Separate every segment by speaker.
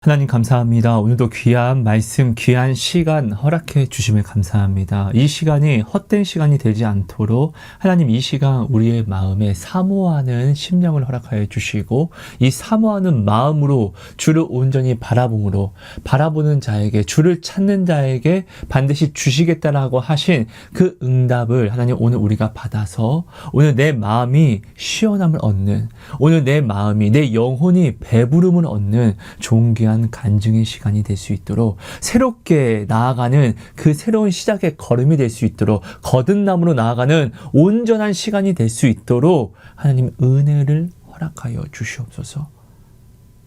Speaker 1: 하나님 감사합니다. 오늘도 귀한 말씀, 귀한 시간 허락해 주심에 감사합니다. 이 시간이 헛된 시간이 되지 않도록 하나님 이 시간 우리의 마음에 사모하는 심령을 허락하여 주시고 이 사모하는 마음으로 주를 온전히 바라봄으로 바라보는 자에게 주를 찾는 자에게 반드시 주시겠다라고 하신 그 응답을 하나님 오늘 우리가 받아서 오늘 내 마음이 시원함을 얻는 오늘 내 마음이 내 영혼이 배부름을 얻는 좋은 귀한 간증의 시간이 될 수 있도록 새롭게 나아가는 그 새로운 시작의 걸음이 될 수 있도록 거듭남으로 나아가는 온전한 시간이 될 수 있도록 하나님 은혜를 허락하여 주시옵소서.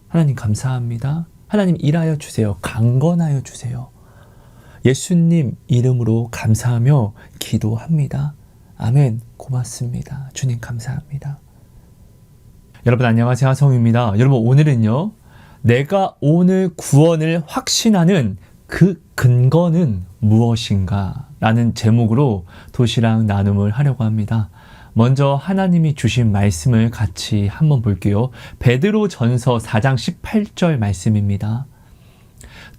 Speaker 1: 하나님 감사합니다. 하나님 일하여 주세요. 강건하여 주세요. 예수님 이름으로 감사하며 기도합니다. 아멘. 고맙습니다. 주님 감사합니다. 여러분 안녕하세요. 하성입니다. 여러분 오늘은요. 내가 오늘 구원을 확신하는 그 근거는 무엇인가? 라는 제목으로 도시락 나눔을 하려고 합니다. 먼저 하나님이 주신 말씀을 같이 한번 볼게요. 베드로전서 4장 18절 말씀입니다.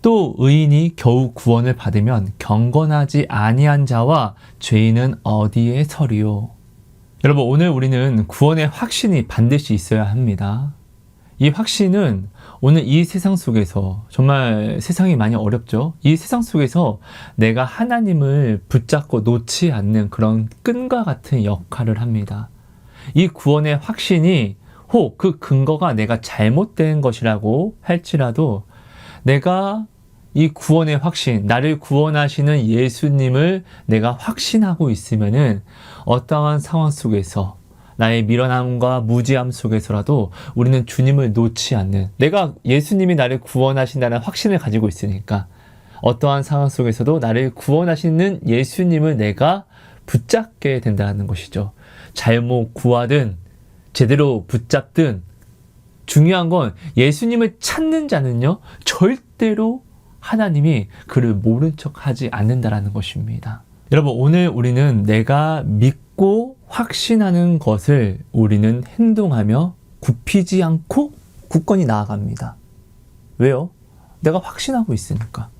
Speaker 1: 또 의인이 겨우 구원을 받으면 경건하지 아니한 자와 죄인은 어디에 서리요? 여러분 오늘 우리는 구원의 확신이 반드시 있어야 합니다. 이 확신은 오늘 이 세상 속에서 정말 세상이 많이 어렵죠. 이 세상 속에서 내가 하나님을 붙잡고 놓지 않는 그런 끈과 같은 역할을 합니다. 이 구원의 확신이 혹 그 근거가 내가 잘못된 것이라고 할지라도 내가 이 구원의 확신, 나를 구원하시는 예수님을 내가 확신하고 있으면은 어떠한 상황 속에서 나의 미련함과 무지함 속에서라도 우리는 주님을 놓지 않는 내가 예수님이 나를 구원하신다는 확신을 가지고 있으니까 어떠한 상황 속에서도 나를 구원하시는 예수님을 내가 붙잡게 된다는 것이죠. 잘못 구하든 제대로 붙잡든 중요한 건 예수님을 찾는 자는요 절대로 하나님이 그를 모른 척하지 않는다라는 것입니다. 여러분 오늘 우리는 내가 믿고 확신하는 것을 우리는 행동하며 굽히지 않고 굳건히 나아갑니다. 왜요? 내가 확신하고 있으니까.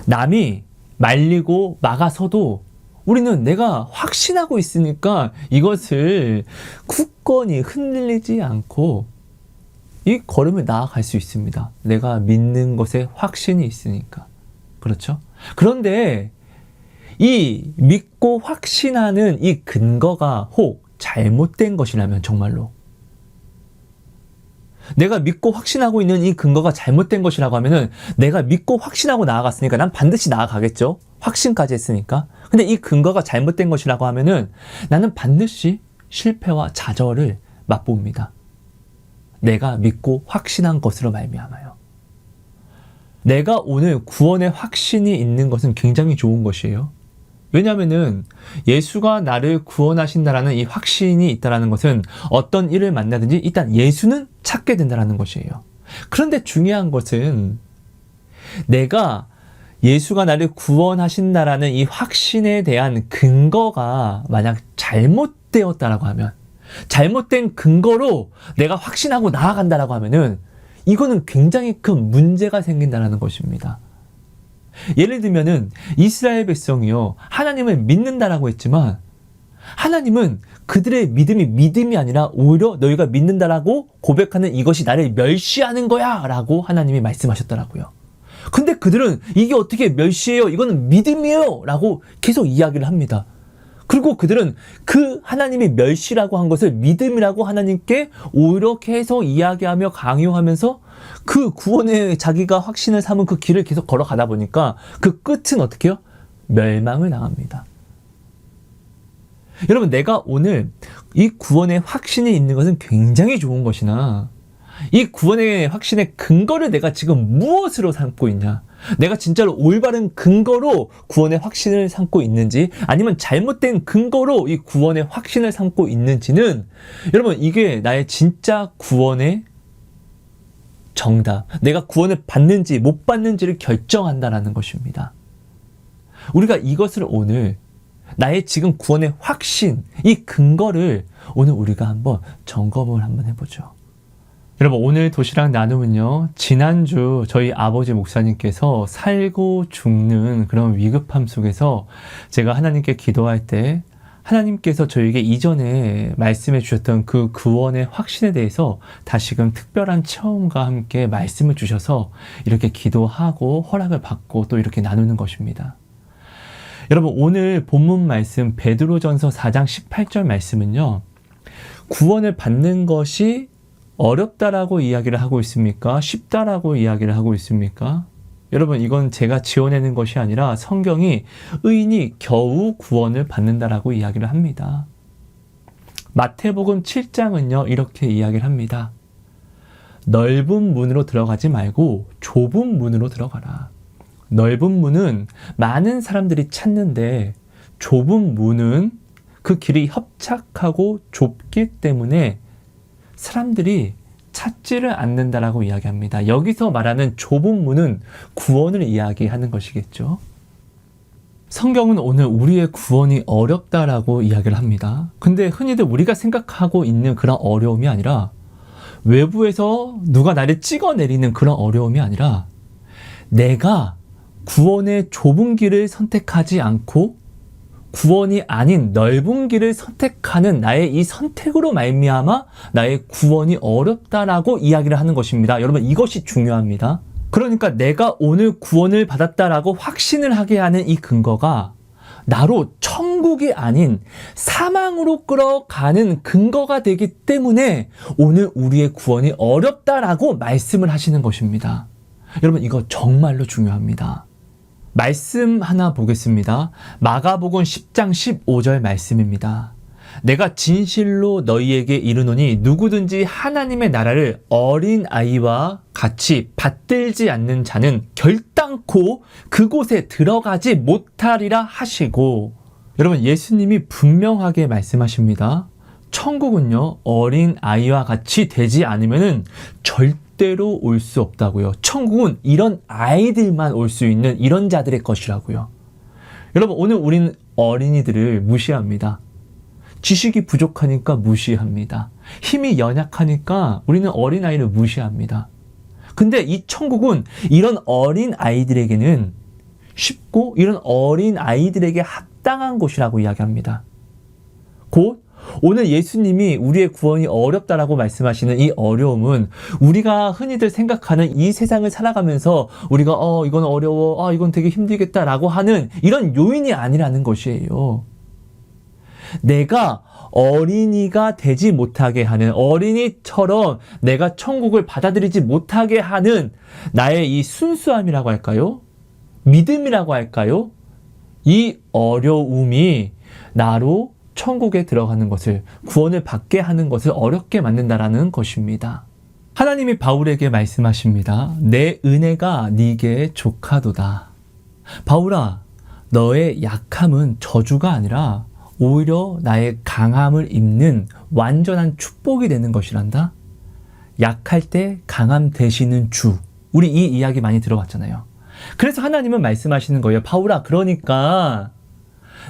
Speaker 1: 남이 말리고 막아서도 우리는 내가 확신하고 있으니까 이것을 굳건히 흔들리지 않고 이 걸음을 나아갈 수 있습니다. 내가 믿는 것에 확신이 있으니까. 그렇죠? 그런데 이 믿고 확신하는 이 근거가 혹 잘못된 것이라면 정말로 내가 믿고 확신하고 있는 이 근거가 잘못된 것이라고 하면은 내가 믿고 확신하고 나아갔으니까 난 반드시 나아가겠죠. 확신까지 했으니까. 근데 이 근거가 잘못된 것이라고 하면은 나는 반드시 실패와 좌절을 맛봅니다. 내가 믿고 확신한 것으로 말미암아요. 내가 오늘 구원의 확신이 있는 것은 굉장히 좋은 것이에요. 왜냐하면은 예수가 나를 구원하신다라는 이 확신이 있다라는 것은 어떤 일을 만나든지 일단 예수는 찾게 된다라는 것이에요. 그런데 중요한 것은 내가 예수가 나를 구원하신다라는 이 확신에 대한 근거가 만약 잘못되었다라고 하면 잘못된 근거로 내가 확신하고 나아간다라고 하면은 이거는 굉장히 큰 문제가 생긴다라는 것입니다. 예를 들면은 이스라엘 백성이요 하나님을 믿는다라고 했지만 하나님은 그들의 믿음이 아니라 오히려 너희가 믿는다라고 고백하는 이것이 나를 멸시하는 거야 라고 하나님이 말씀하셨더라고요. 근데 그들은 이게 어떻게 멸시해요? 이거는 믿음이에요 라고 계속 이야기를 합니다. 그리고 그들은 그 하나님이 멸시라고 한 것을 믿음이라고 하나님께 오히려 계속 이야기하며 강요하면서 그 구원에 자기가 확신을 삼은 그 길을 계속 걸어가다 보니까 그 끝은 어떻게 해요? 멸망을 당합니다. 여러분 내가 오늘 이 구원의 확신이 있는 것은 굉장히 좋은 것이나 이 구원의 확신의 근거를 내가 지금 무엇으로 삼고 있냐? 내가 진짜로 올바른 근거로 구원의 확신을 삼고 있는지 아니면 잘못된 근거로 이 구원의 확신을 삼고 있는지는 여러분 이게 나의 진짜 구원의 정답, 내가 구원을 받는지 못 받는지를 결정한다라는 것입니다. 우리가 이것을 오늘 나의 지금 구원의 확신, 이 근거를 오늘 우리가 한번 점검을 한번 해보죠. 여러분, 오늘 도시락 나눔은요, 지난주 저희 아버지 목사님께서 살고 죽는 그런 위급함 속에서 제가 하나님께 기도할 때 하나님께서 저에게 이전에 말씀해 주셨던 그 구원의 확신에 대해서 다시금 특별한 체험과 함께 말씀을 주셔서 이렇게 기도하고 허락을 받고 또 이렇게 나누는 것입니다. 여러분, 오늘 본문 말씀 베드로전서 4장 18절 말씀은요, 구원을 받는 것이 어렵다라고 이야기를 하고 있습니까? 쉽다라고 이야기를 하고 있습니까? 여러분, 이건 제가 지어내는 것이 아니라 성경이 의인이 겨우 구원을 받는다라고 이야기를 합니다. 마태복음 7장은요, 이렇게 이야기를 합니다. 넓은 문으로 들어가지 말고 좁은 문으로 들어가라. 넓은 문은 많은 사람들이 찾는데 좁은 문은 그 길이 협착하고 좁기 때문에 사람들이 찾지를 않는다라고 이야기합니다. 여기서 말하는 좁은 문은 구원을 이야기하는 것이겠죠. 성경은 오늘 우리의 구원이 어렵다라고 이야기를 합니다. 근데 흔히들 우리가 생각하고 있는 그런 어려움이 아니라 외부에서 누가 나를 찍어내리는 그런 어려움이 아니라 내가 구원의 좁은 길을 선택하지 않고 구원이 아닌 넓은 길을 선택하는 나의 이 선택으로 말미암아 나의 구원이 어렵다라고 이야기를 하는 것입니다. 여러분, 이것이 중요합니다. 그러니까 내가 오늘 구원을 받았다라고 확신을 하게 하는 이 근거가 나로 천국이 아닌 사망으로 끌어가는 근거가 되기 때문에 오늘 우리의 구원이 어렵다라고 말씀을 하시는 것입니다. 여러분, 이거 정말로 중요합니다. 말씀 하나 보겠습니다. 마가복음 10장 15절 말씀입니다. 내가 진실로 너희에게 이르노니 누구든지 하나님의 나라를 어린아이와 같이 받들지 않는 자는 결단코 그곳에 들어가지 못하리라 하시고, 여러분, 예수님이 분명하게 말씀하십니다. 천국은요, 어린아이와 같이 되지 않으면 절대로 올 수 없다고요. 천국은 이런 아이들만 올 수 있는 이런 자들의 것이라고요. 여러분, 오늘 우리는 어린이들을 무시합니다. 지식이 부족하니까 무시합니다. 힘이 연약하니까 우리는 어린아이를 무시합니다. 근데 이 천국은 이런 어린아이들에게는 쉽고 이런 어린아이들에게 합당한 곳이라고 이야기합니다. 곧 오늘 예수님이 우리의 구원이 어렵다라고 말씀하시는 이 어려움은 우리가 흔히들 생각하는 이 세상을 살아가면서 우리가 이건 어려워, 이건 되게 힘들겠다라고 하는 이런 요인이 아니라는 것이에요. 내가 어린이가 되지 못하게 하는, 어린이처럼 내가 천국을 받아들이지 못하게 하는 나의 이 순수함이라고 할까요? 믿음이라고 할까요? 이 어려움이 나로 천국에 들어가는 것을, 구원을 받게 하는 것을 어렵게 만든다라는 것입니다. 하나님이 바울에게 말씀하십니다. 내 은혜가 네게 족하도다. 바울아, 너의 약함은 저주가 아니라 오히려 나의 강함을 입는 완전한 축복이 되는 것이란다. 약할 때 강함 되시는 주. 우리 이 이야기 많이 들어봤잖아요. 그래서 하나님은 말씀하시는 거예요. 바울아, 그러니까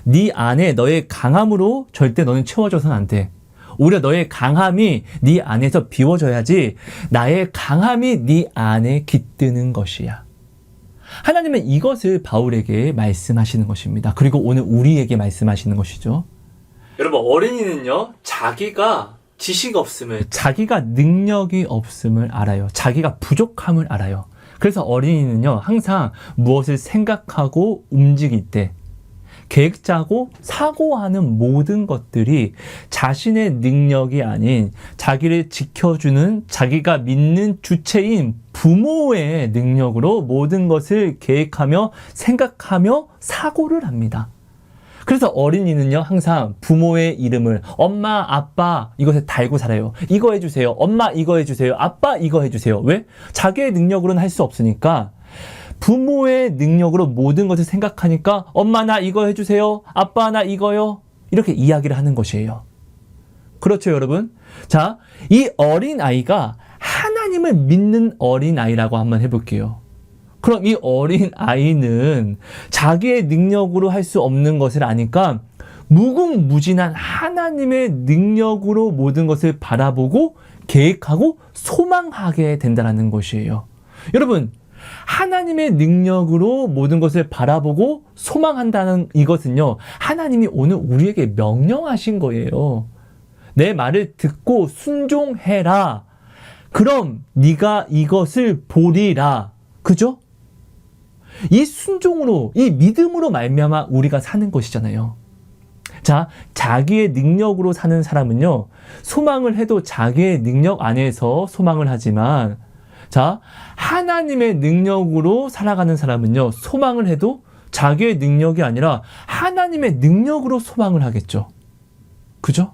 Speaker 1: 네 안에 너의 강함으로 절대 너는 채워져서는 안 돼. 오히려 너의 강함이 네 안에서 비워져야지 나의 강함이 네 안에 깃드는 것이야. 하나님은 이것을 바울에게 말씀하시는 것입니다. 그리고 오늘 우리에게 말씀하시는 것이죠. 여러분, 어린이는요, 자기가 지식 없음을, 자기가 능력이 없음을 알아요. 자기가 부족함을 알아요. 그래서 어린이는요, 항상 무엇을 생각하고 움직일 때 계획 짜고 사고하는 모든 것들이 자신의 능력이 아닌 자기를 지켜주는, 자기가 믿는 주체인 부모의 능력으로 모든 것을 계획하며 생각하며 사고를 합니다. 그래서 어린이는요, 항상 부모의 이름을 엄마, 아빠 이것에 달고 살아요. 이거 해주세요. 엄마 이거 해주세요. 아빠 이거 해주세요. 왜? 자기의 능력으로는 할 수 없으니까 부모의 능력으로 모든 것을 생각하니까 엄마 나 이거 해주세요. 아빠 나 이거요. 이렇게 이야기를 하는 것이에요. 그렇죠, 여러분? 자, 이 어린아이가 하나님을 믿는 어린아이라고 한번 해볼게요. 그럼 이 어린아이는 자기의 능력으로 할 수 없는 것을 아니까 무궁무진한 하나님의 능력으로 모든 것을 바라보고 계획하고 소망하게 된다는 것이에요. 여러분, 하나님의 능력으로 모든 것을 바라보고 소망한다는 이것은요, 하나님이 오늘 우리에게 명령하신 거예요. 내 말을 듣고 순종해라. 그럼 네가 이것을 보리라. 그죠? 이 순종으로, 이 믿음으로 말미암아 우리가 사는 것이잖아요. 자, 자기의 능력으로 사는 사람은요, 소망을 해도 자기의 능력 안에서 소망을 하지만, 자, 하나님의 능력으로 살아가는 사람은요, 소망을 해도 자기의 능력이 아니라 하나님의 능력으로 소망을 하겠죠. 그죠?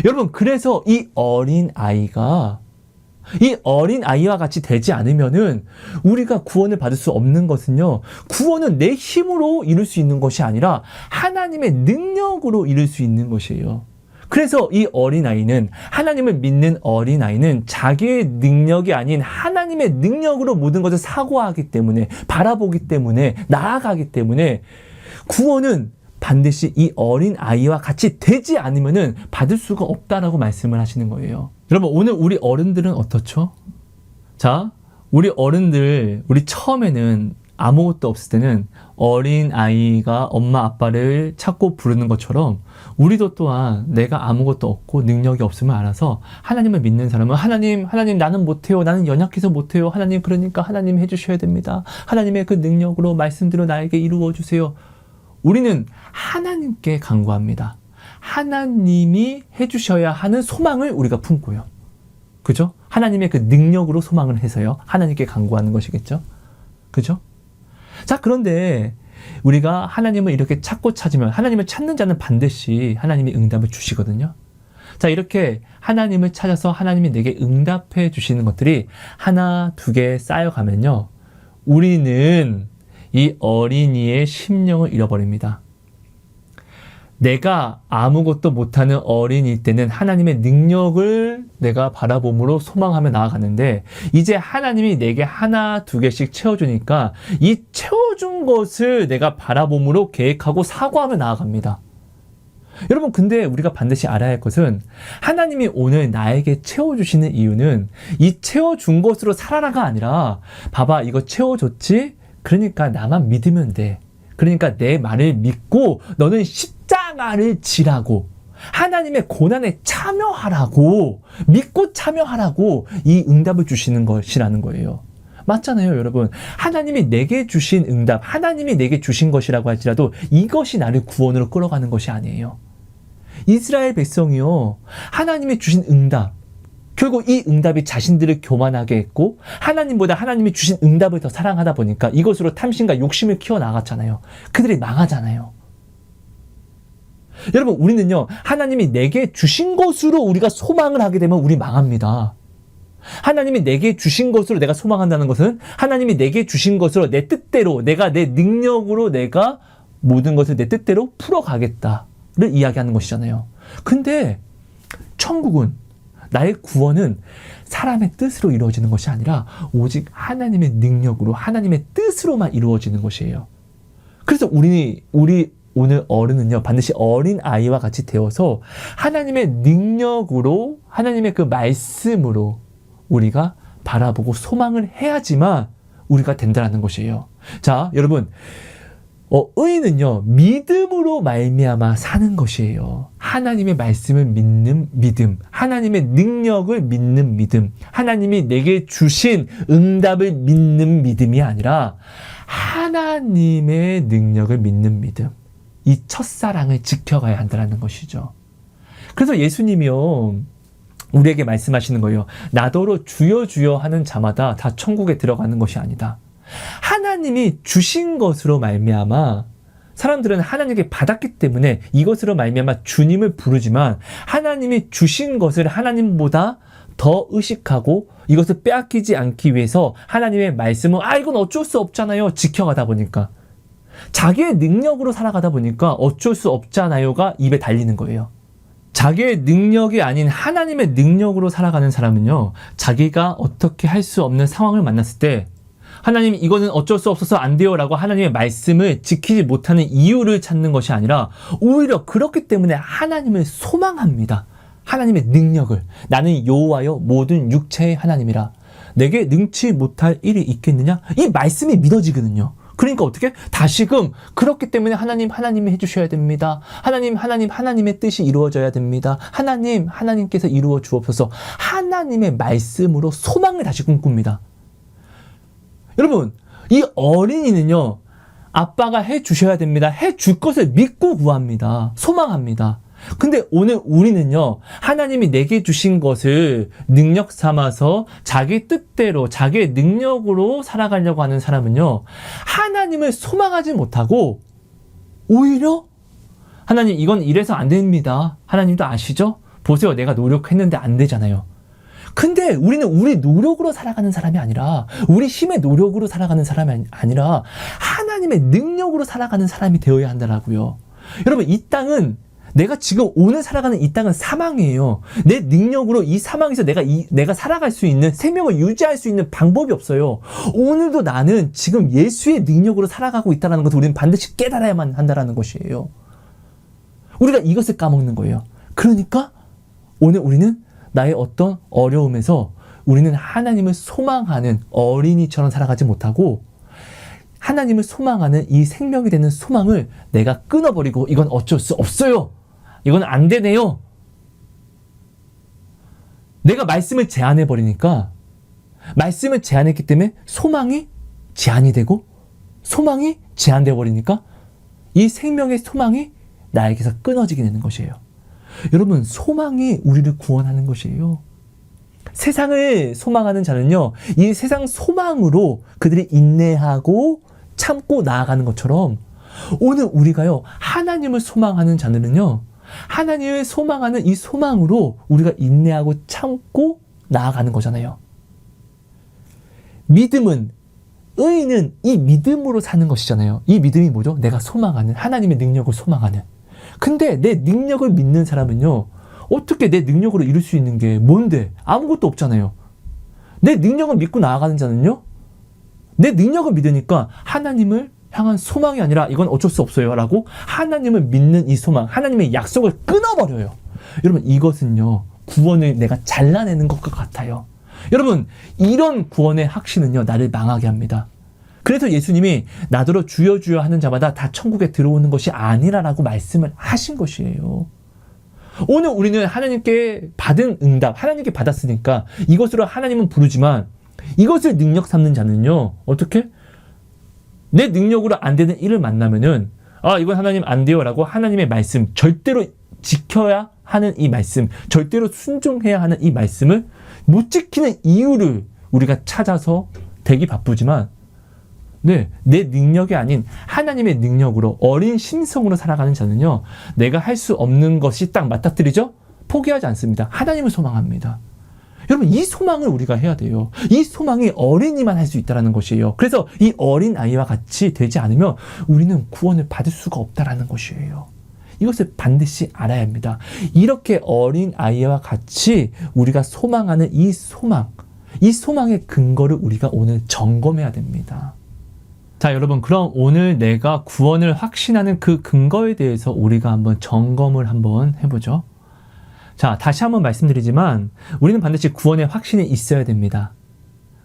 Speaker 1: 여러분, 그래서 이 어린 아이와 같이 되지 않으면은 우리가 구원을 받을 수 없는 것은요, 구원은 내 힘으로 이룰 수 있는 것이 아니라 하나님의 능력으로 이룰 수 있는 것이에요. 그래서 이 어린아이는, 하나님을 믿는 어린아이는 자기의 능력이 아닌 하나님의 능력으로 모든 것을 사고하기 때문에, 바라보기 때문에, 나아가기 때문에 구원은 반드시 이 어린아이와 같이 되지 않으면은 받을 수가 없다라고 말씀을 하시는 거예요. 여러분, 오늘 우리 어른들은 어떻죠? 자, 우리 어른들, 우리 처음에는 아무것도 없을 때는 어린아이가 엄마 아빠를 찾고 부르는 것처럼 우리도 또한 내가 아무것도 없고 능력이 없으면 알아서 하나님을 믿는 사람은 하나님 나는 못해요. 나는 연약해서 못해요. 하나님, 그러니까 하나님 해주셔야 됩니다. 하나님의 그 능력으로 말씀대로 나에게 이루어 주세요. 우리는 하나님께 간구합니다. 하나님이 해주셔야 하는 소망을 우리가 품고요. 그죠? 하나님의 그 능력으로 소망을 해서요, 하나님께 간구하는 것이겠죠? 그죠? 자, 그런데 우리가 하나님을 이렇게 찾고 찾으면, 하나님을 찾는 자는 반드시 하나님이 응답을 주시거든요. 자, 이렇게 하나님을 찾아서 하나님이 내게 응답해 주시는 것들이 하나, 두 개 쌓여가면요, 우리는 이 어린이의 심령을 잃어버립니다. 내가 아무것도 못하는 어린이일 때는 하나님의 능력을 내가 바라봄으로 소망하며 나아가는데, 이제 하나님이 내게 하나, 두 개씩 채워주니까 이 채워준 것을 내가 바라봄으로 계획하고 사고하며 나아갑니다. 여러분, 근데 우리가 반드시 알아야 할 것은, 하나님이 오늘 나에게 채워주시는 이유는 이 채워준 것으로 살아라가 아니라, 봐봐, 이거 채워줬지? 그러니까 나만 믿으면 돼. 그러니까 내 말을 믿고 너는 십자가를 지라고, 하나님의 고난에 참여하라고, 믿고 참여하라고 이 응답을 주시는 것이라는 거예요. 맞잖아요, 여러분. 하나님이 내게 주신 응답, 하나님이 내게 주신 것이라고 할지라도 이것이 나를 구원으로 끌어가는 것이 아니에요. 이스라엘 백성이요, 하나님이 주신 응답, 결국 이 응답이 자신들을 교만하게 했고, 하나님보다 하나님이 주신 응답을 더 사랑하다 보니까 이것으로 탐심과 욕심을 키워나갔잖아요. 그들이 망하잖아요. 여러분, 우리는요, 하나님이 내게 주신 것으로 우리가 소망을 하게 되면 우리 망합니다. 하나님이 내게 주신 것으로 내가 소망한다는 것은, 하나님이 내게 주신 것으로 내 뜻대로, 내가 내 능력으로 내가 모든 것을 내 뜻대로 풀어가겠다를 이야기하는 것이잖아요. 근데 천국은, 나의 구원은 사람의 뜻으로 이루어지는 것이 아니라 오직 하나님의 능력으로, 하나님의 뜻으로만 이루어지는 것이에요. 그래서 우리 오늘 어른은요, 반드시 어린 아이와 같이 되어서 하나님의 능력으로, 하나님의 그 말씀으로 우리가 바라보고 소망을 해야지만 우리가 된다는 것이에요. 자, 여러분, 의인은요, 믿음으로 말미암아 사는 것이에요. 하나님의 말씀을 믿는 믿음, 하나님의 능력을 믿는 믿음, 하나님이 내게 주신 응답을 믿는 믿음이 아니라 하나님의 능력을 믿는 믿음, 이 첫사랑을 지켜가야 한다는 것이죠. 그래서 예수님이요, 우리에게 말씀하시는 거예요. 나더러 주여 주여 하는 자마다 다 천국에 들어가는 것이 아니다. 하나님이 주신 것으로 말미암아 사람들은 하나님께 받았기 때문에 이것으로 말미암아 주님을 부르지만, 하나님이 주신 것을 하나님보다 더 의식하고 이것을 빼앗기지 않기 위해서 하나님의 말씀은 이건 어쩔 수 없잖아요, 지켜가다 보니까, 자기의 능력으로 살아가다 보니까 어쩔 수 없잖아요가 입에 달리는 거예요. 자기의 능력이 아닌 하나님의 능력으로 살아가는 사람은요, 자기가 어떻게 할 수 없는 상황을 만났을 때 하나님, 이거는 어쩔 수 없어서 안 돼요 라고 하나님의 말씀을 지키지 못하는 이유를 찾는 것이 아니라 오히려 그렇기 때문에 하나님을 소망합니다. 하나님의 능력을, 나는 여호와여 모든 육체의 하나님이라 내게 능치 못할 일이 있겠느냐? 이 말씀이 믿어지거든요. 그러니까 어떻게? 다시금 그렇기 때문에 하나님이 해주셔야 됩니다. 하나님의 뜻이 이루어져야 됩니다. 하나님께서 이루어 주옵소서. 하나님의 말씀으로 소망을 다시 꿈꿉니다. 여러분, 이 어린이는요, 아빠가 해주셔야 됩니다. 해줄 것을 믿고 구합니다. 소망합니다. 근데 오늘 우리는요, 하나님이 내게 주신 것을 능력 삼아서 자기 뜻대로, 자기의 능력으로 살아가려고 하는 사람은요, 하나님을 소망하지 못하고, 오히려, 하나님, 이건 이래서 안 됩니다. 하나님도 아시죠? 보세요. 내가 노력했는데 안 되잖아요. 근데 우리는 우리 노력으로 살아가는 사람이 아니라, 우리 힘의 노력으로 살아가는 사람이 아니라, 하나님의 능력으로 살아가는 사람이 되어야 한다라고요. 여러분, 이 땅은 내가 지금 오늘 살아가는 이 땅은 사망이에요. 내 능력으로 이 사망에서 내가 살아갈 수 있는, 생명을 유지할 수 있는 방법이 없어요. 오늘도 나는 지금 예수의 능력으로 살아가고 있다는 것을 우리는 반드시 깨달아야만 한다는 것이에요. 우리가 이것을 까먹는 거예요. 그러니까 오늘 우리는 나의 어떤 어려움에서 우리는 하나님을 소망하는 어린이처럼 살아가지 못하고, 하나님을 소망하는 이 생명이 되는 소망을 내가 끊어버리고, 이건 어쩔 수 없어요. 이건 안 되네요. 내가 말씀을 제한해버리니까, 말씀을 제한했기 때문에 소망이 제한이 되고, 소망이 제한되어 버리니까 이 생명의 소망이 나에게서 끊어지게 되는 것이에요. 여러분, 소망이 우리를 구원하는 것이에요. 세상을 소망하는 자는요, 이 세상 소망으로 그들이 인내하고 참고 나아가는 것처럼, 오늘 우리가요, 하나님을 소망하는 자들은요, 하나님을 소망하는 이 소망으로 우리가 인내하고 참고 나아가는 거잖아요. 믿음은, 의인은 이 믿음으로 사는 것이잖아요. 이 믿음이 뭐죠? 내가 소망하는, 하나님의 능력을 소망하는. 근데 내 능력을 믿는 사람은요, 어떻게 내 능력으로 이룰 수 있는 게 뭔데? 아무것도 없잖아요. 내 능력을 믿고 나아가는 자는요, 내 능력을 믿으니까 하나님을 향한 소망이 아니라 이건 어쩔 수 없어요 라고 하나님을 믿는 이 소망, 하나님의 약속을 끊어버려요. 여러분, 이것은요, 구원을 내가 잘라내는 것과 같아요. 여러분, 이런 구원의 확신은요, 나를 망하게 합니다. 그래서 예수님이 나더러 주여 주여 하는 자마다 다 천국에 들어오는 것이 아니라라고 말씀을 하신 것이에요. 오늘 우리는 하나님께 받은 응답, 하나님께 받았으니까 이것으로 하나님은 부르지만, 이것을 능력 삼는 자는요, 어떻게? 내 능력으로 안 되는 일을 만나면은, 이건 하나님 안 돼요 라고 하나님의 말씀, 절대로 지켜야 하는 이 말씀, 절대로 순종해야 하는 이 말씀을 못 지키는 이유를 우리가 찾아서 되기 바쁘지만, 내 능력이 아닌 하나님의 능력으로, 어린 심성으로 살아가는 자는요, 내가 할 수 없는 것이 딱 맞닥뜨리죠? 포기하지 않습니다. 하나님을 소망합니다. 여러분, 이 소망을 우리가 해야 돼요. 이 소망이 어린이만 할 수 있다는 것이에요. 그래서 이 어린 아이와 같이 되지 않으면 우리는 구원을 받을 수가 없다는 것이에요. 이것을 반드시 알아야 합니다. 이렇게 어린 아이와 같이 우리가 소망하는 이 소망의 근거를 우리가 오늘 점검해야 됩니다. 자, 여러분, 그럼 오늘 내가 구원을 확신하는 그 근거에 대해서 우리가 한번 점검을 한번 해보죠. 자, 다시 한번 말씀드리지만 우리는 반드시 구원의 확신이 있어야 됩니다.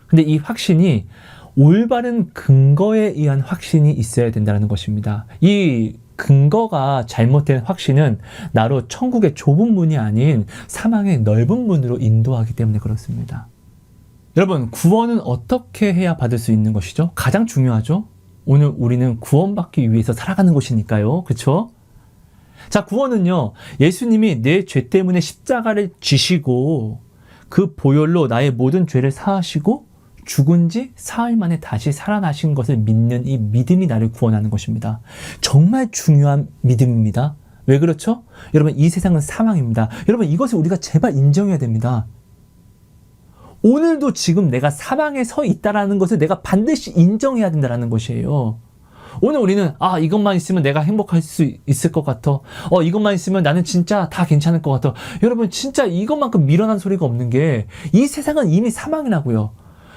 Speaker 1: 근데 이 확신이 올바른 근거에 의한 확신이 있어야 된다는 것입니다. 이 근거가 잘못된 확신은 나로 천국의 좁은 문이 아닌 사망의 넓은 문으로 인도하기 때문에 그렇습니다. 여러분, 구원은 어떻게 해야 받을 수 있는 것이죠? 가장 중요하죠? 오늘 우리는 구원받기 위해서 살아가는 것이니까요. 그렇죠? 자, 구원은요, 예수님이 내 죄 때문에 십자가를 지시고 그 보혈로 나의 모든 죄를 사하시고 죽은 지 사흘 만에 다시 살아나신 것을 믿는 이 믿음이 나를 구원하는 것입니다. 정말 중요한 믿음입니다. 왜 그렇죠? 여러분, 이 세상은 사망입니다. 여러분, 이것을 우리가 제발 인정해야 됩니다. 오늘도 지금 내가 사망에 서 있다는 것을 내가 반드시 인정해야 된다는 것이에요. 오늘 우리는 이것만 있으면 내가 행복할 수 있을 것 같아. 이것만 있으면 나는 진짜 다 괜찮을 것 같아. 여러분, 진짜 이것만큼 미련한 소리가 없는 게, 이 세상은 이미 사망이라고요.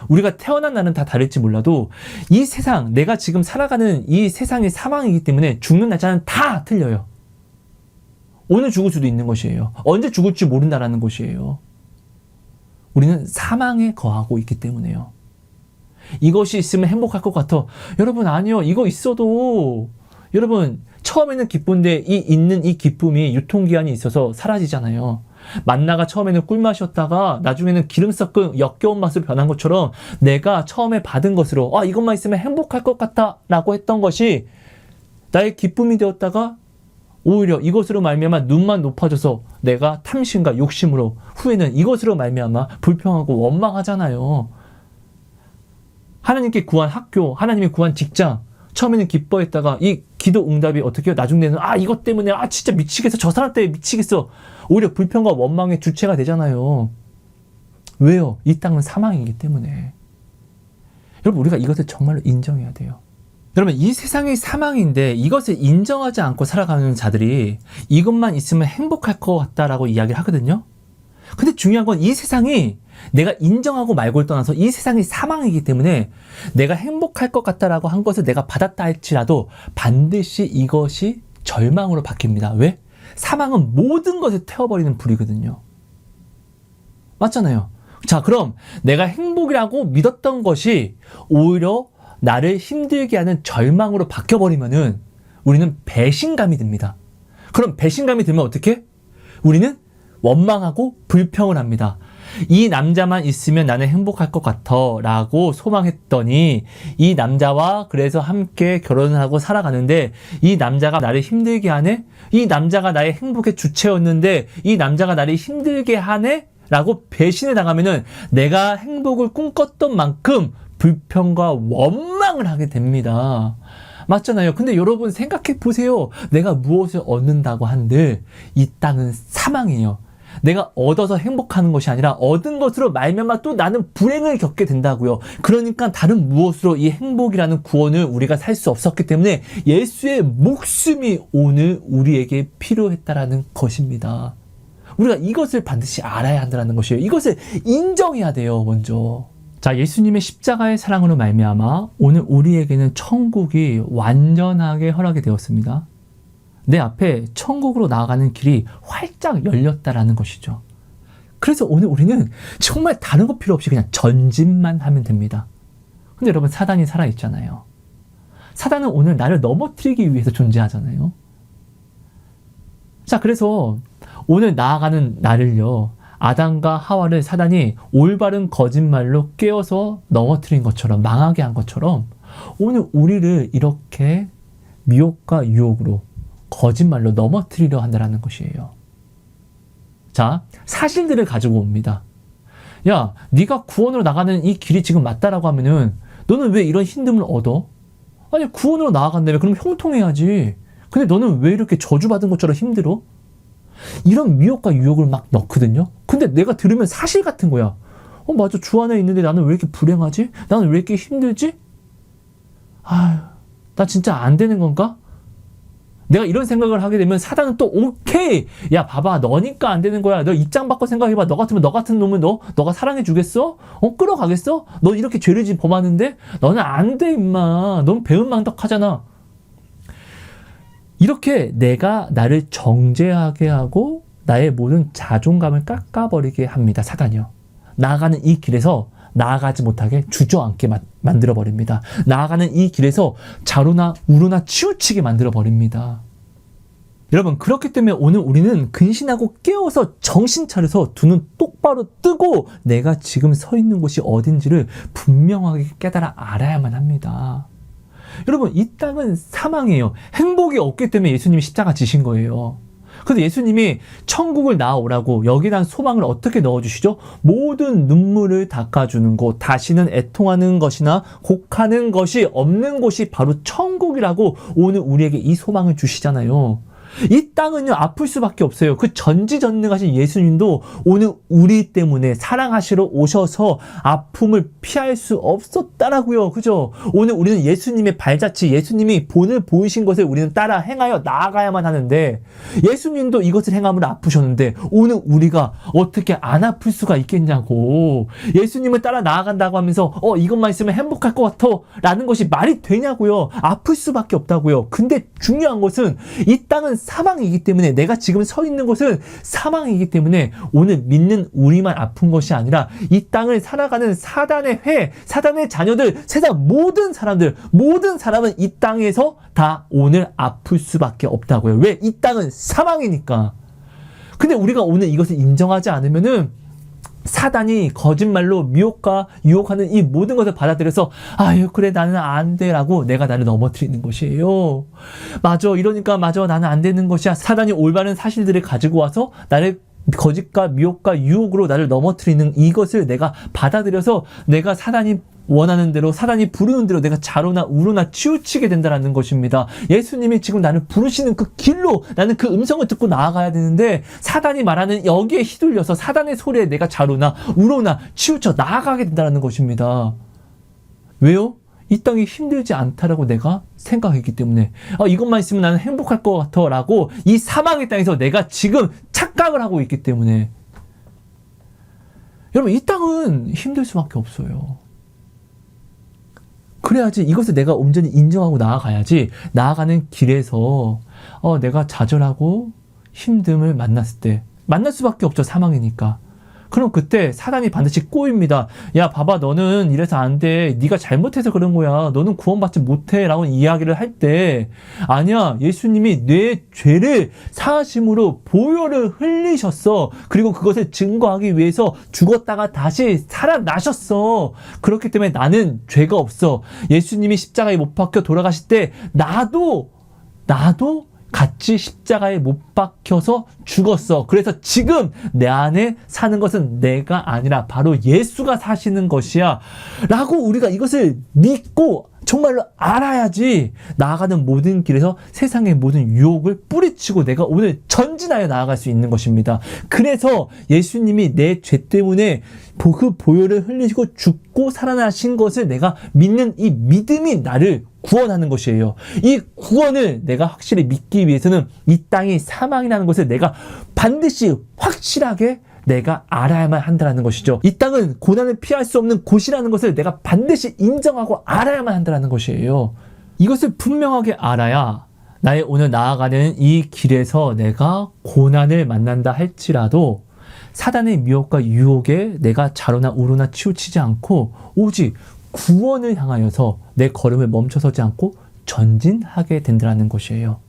Speaker 1: 우리가 태어난 날은 다 다를지 몰라도 이 세상, 내가 지금 살아가는 이 세상이 사망이기 때문에 죽는 날짜는 다 틀려요. 오늘 죽을 수도 있는 것이에요. 언제 죽을지 모른다라는 것이에요. 우리는 사망에 거하고 있기 때문에요. 이것이 있으면 행복할 것 같아. 여러분, 아니요. 이거 있어도 여러분 처음에는 기쁜데 있는 이 기쁨이 유통기한이 있어서 사라지잖아요. 만나가 처음에는 꿀맛이었다가 나중에는 기름 섞은 역겨운 맛으로 변한 것처럼 내가 처음에 받은 것으로 이것만 있으면 행복할 것 같다 라고 했던 것이 나의 기쁨이 되었다가 오히려 이것으로 말미암아 눈만 높아져서 내가 탐심과 욕심으로 후에는 이것으로 말미암아 불평하고 원망하잖아요. 하나님께 구한 학교, 하나님이 구한 직장, 처음에는 기뻐했다가 이 기도 응답이 어떻게 해요? 나중에는 이것 때문에 진짜 미치겠어. 저 사람 때문에 미치겠어. 오히려 불평과 원망의 주체가 되잖아요. 왜요? 이 땅은 사망이기 때문에. 여러분, 우리가 이것을 정말로 인정해야 돼요. 여러분, 이 세상이 사망인데 이것을 인정하지 않고 살아가는 자들이 이것만 있으면 행복할 것 같다라고 이야기를 하거든요. 근데 중요한 건 이 세상이 내가 인정하고 말고를 떠나서 이 세상이 사망이기 때문에 내가 행복할 것 같다라고 한 것을 내가 받았다 할지라도 반드시 이것이 절망으로 바뀝니다. 왜? 사망은 모든 것을 태워버리는 불이거든요. 맞잖아요. 자, 그럼 내가 행복이라고 믿었던 것이 오히려 나를 힘들게 하는 절망으로 바뀌어버리면은 우리는 배신감이 듭니다. 그럼 배신감이 들면 어떻게? 우리는 원망하고 불평을 합니다. 이 남자만 있으면 나는 행복할 것 같아 라고 소망했더니 이 남자와 그래서 함께 결혼을 하고 살아가는데 이 남자가 나를 힘들게 하네? 이 남자가 나의 행복의 주체였는데 이 남자가 나를 힘들게 하네? 라고 배신을 당하면은 내가 행복을 꿈꿨던 만큼 불평과 원망을 하게 됩니다. 맞잖아요. 근데 여러분 생각해 보세요. 내가 무엇을 얻는다고 한들 이 땅은 사망이에요. 내가 얻어서 행복하는 것이 아니라 얻은 것으로 말미암아 또 나는 불행을 겪게 된다고요. 그러니까 다른 무엇으로 이 행복이라는 구원을 우리가 살 수 없었기 때문에 예수의 목숨이 오늘 우리에게 필요했다라는 것입니다. 우리가 이것을 반드시 알아야 한다는 것이에요. 이것을 인정해야 돼요, 먼저. 자, 예수님의 십자가의 사랑으로 말미암아 오늘 우리에게는 천국이 완전하게 허락이 되었습니다. 내 앞에 천국으로 나아가는 길이 활짝 열렸다라는 것이죠. 그래서 오늘 우리는 정말 다른 거 필요 없이 그냥 전진만 하면 됩니다. 근데 여러분, 사단이 살아있잖아요. 사단은 오늘 나를 넘어뜨리기 위해서 존재하잖아요. 자, 그래서 오늘 나아가는 나를요, 아담과 하와를 사단이 올바른 거짓말로 깨워서 넘어뜨린 것처럼, 망하게 한 것처럼 오늘 우리를 이렇게 미혹과 유혹으로 거짓말로 넘어뜨리려 한다는 것이에요. 자, 사실들을 가지고 옵니다. 야, 네가 구원으로 나가는 이 길이 지금 맞다라고 하면은 너는 왜 이런 힘듦을 얻어? 아니, 구원으로 나아간다며. 그럼 형통해야지. 근데 너는 왜 이렇게 저주받은 것처럼 힘들어? 이런 미혹과 유혹을 막 넣거든요. 근데 내가 들으면 사실 같은 거야. 맞아. 주 안에 있는데 나는 왜 이렇게 불행하지? 나는 왜 이렇게 힘들지? 나 진짜 안 되는 건가? 내가 이런 생각을 하게 되면 사단은 또 오케이. 야, 봐봐. 너니까 안 되는 거야. 너 입장 바꿔 생각해봐. 너 같으면 너 같은 놈을 너가 사랑해 주겠어? 끌어가겠어? 너 이렇게 죄를 범하는데? 너는 안 돼, 임마. 넌 배은망덕하잖아. 이렇게 내가 나를 정죄하게 하고 나의 모든 자존감을 깎아버리게 합니다. 사단이요. 나아가는 이 길에서 나아가지 못하게 주저앉게 만들어버립니다. 나아가는 이 길에서 좌로나 우로나 치우치게 만들어버립니다. 여러분, 그렇기 때문에 오늘 우리는 근신하고 깨어서 정신 차려서 두 눈 똑바로 뜨고 내가 지금 서 있는 곳이 어딘지를 분명하게 깨달아 알아야만 합니다. 여러분, 이 땅은 사망이에요. 행복이 없기 때문에 예수님이 십자가 지신 거예요. 그래서 예수님이 천국을 나아오라고 여기에 대한 소망을 어떻게 넣어주시죠? 모든 눈물을 닦아주는 곳, 다시는 애통하는 것이나 곡하는 것이 없는 곳이 바로 천국이라고 오늘 우리에게 이 소망을 주시잖아요. 이 땅은요, 아플 수밖에 없어요. 그 전지전능하신 예수님도 오늘 우리 때문에 사랑하시러 오셔서 아픔을 피할 수 없었다라고요. 그죠? 오늘 우리는 예수님의 발자취, 예수님이 본을 보이신 것을 우리는 따라 행하여 나아가야만 하는데 예수님도 이것을 행함으로 아프셨는데 오늘 우리가 어떻게 안 아플 수가 있겠냐고. 예수님을 따라 나아간다고 하면서 이것만 있으면 행복할 것 같아 라는 것이 말이 되냐고요. 아플 수밖에 없다고요. 근데 중요한 것은 이 땅은 사망이기 때문에, 내가 지금 서 있는 곳은 사망이기 때문에 오늘 믿는 우리만 아픈 것이 아니라 이 땅을 살아가는 사단의 사단의 자녀들, 세상 모든 사람은 이 땅에서 다 오늘 아플 수밖에 없다고요. 왜? 이 땅은 사망이니까. 근데 우리가 오늘 이것을 인정하지 않으면은 사단이 거짓말로 미혹과 유혹하는 이 모든 것을 받아들여서 아유 그래 나는 안 돼라고 내가 나를 넘어뜨리는 것이에요. 맞아, 이러니까 맞아, 나는 안 되는 것이야. 사단이 올바른 사실들을 가지고 와서 나를 거짓과 미혹과 유혹으로 나를 넘어뜨리는 이것을 내가 받아들여서 내가 사단이 원하는 대로, 사단이 부르는 대로 내가 좌로나 우로나 치우치게 된다는 것입니다. 예수님이 지금 나를 부르시는 그 길로 나는 그 음성을 듣고 나아가야 되는데, 사단이 말하는 여기에 휘둘려서 사단의 소리에 내가 좌로나 우로나 치우쳐 나아가게 된다는 것입니다. 왜요? 이 땅이 힘들지 않다라고 내가 생각했기 때문에, 이것만 있으면 나는 행복할 것 같아 라고 이 사망의 땅에서 내가 지금 착각을 하고 있기 때문에. 여러분, 이 땅은 힘들 수밖에 없어요. 그래야지 이것을 내가 온전히 인정하고 나아가야지, 나아가는 길에서 내가 좌절하고 힘듦을 만났을 때, 만날 수밖에 없죠. 사망이니까. 그럼 그때 사단이 반드시 꼬입니다. 야 봐봐, 너는 이래서 안 돼. 네가 잘못해서 그런 거야. 너는 구원받지 못해 라고 이야기를 할 때, 아니야, 예수님이 내 죄를 사하심으로 보혈을 흘리셨어. 그리고 그것을 증거하기 위해서 죽었다가 다시 살아나셨어. 그렇기 때문에 나는 죄가 없어. 예수님이 십자가에 못 박혀 돌아가실 때 나도 같이 십자가에 못 박혀서 죽었어. 그래서 지금 내 안에 사는 것은 내가 아니라 바로 예수가 사시는 것이야 라고 우리가 이것을 믿고 정말로 알아야지 나아가는 모든 길에서 세상의 모든 유혹을 뿌리치고 내가 오늘 전진하여 나아갈 수 있는 것입니다. 그래서 예수님이 내 죄 때문에 그 보혈을 흘리시고 죽고 살아나신 것을 내가 믿는 이 믿음이 나를 구원하는 것이에요. 이 구원을 내가 확실히 믿기 위해서는 이 땅이 사망이라는 것을 내가 반드시 확실하게 내가 알아야만 한다는 것이죠. 이 땅은 고난을 피할 수 없는 곳이라는 것을 내가 반드시 인정하고 알아야만 한다는 것이에요. 이것을 분명하게 알아야 나의 오늘 나아가는 이 길에서 내가 고난을 만난다 할지라도 사단의 미혹과 유혹에 내가 좌로나 우로나 치우치지 않고 오직 구원을 향하여서 내 걸음을 멈춰서지 않고 전진하게 된다는 것이에요.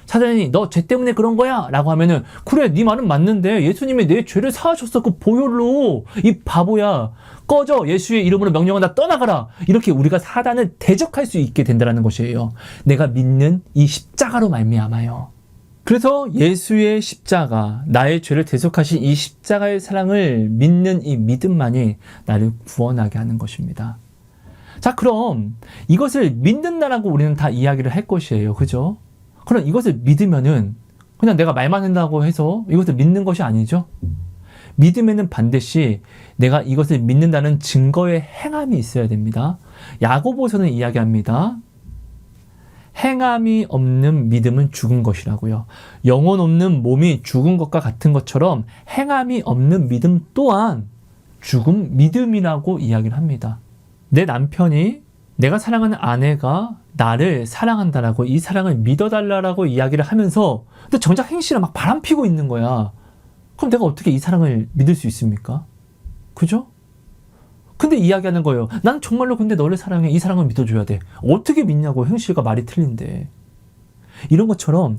Speaker 1: 사단이 너 죄 때문에 그런 거야 라고 하면은, 그래 네 말은 맞는데 예수님이 내 죄를 사하셨어. 그 보혈로. 이 바보야, 꺼져. 예수의 이름으로 명령한다. 떠나가라. 이렇게 우리가 사단을 대적할 수 있게 된다는 것이에요. 내가 믿는 이 십자가로 말미암아요. 그래서 예수의 십자가, 나의 죄를 대속하신 이 십자가의 사랑을 믿는 이 믿음만이 나를 구원하게 하는 것입니다. 자, 그럼 이것을 믿는다라고 우리는 다 이야기를 할 것이에요. 그죠? 그럼 이것을 믿으면은 그냥 내가 말만 한다고 해서 이것을 믿는 것이 아니죠. 믿음에는 반드시 내가 이것을 믿는다는 증거의 행함이 있어야 됩니다. 야고보서는 이야기합니다. 행함이 없는 믿음은 죽은 것이라고요. 영혼 없는 몸이 죽은 것과 같은 것처럼 행함이 없는 믿음 또한 죽은 믿음이라고 이야기를 합니다. 내 남편이, 내가 사랑하는 아내가 나를 사랑한다라고, 이 사랑을 믿어달라고 이야기를 하면서 근데 정작 행실은 막 바람피고 있는 거야. 그럼 내가 어떻게 이 사랑을 믿을 수 있습니까? 그죠? 근데 이야기하는 거예요. 난 정말로 근데 너를 사랑해. 이 사랑을 믿어줘야 돼. 어떻게 믿냐고, 행실과 말이 틀린데. 이런 것처럼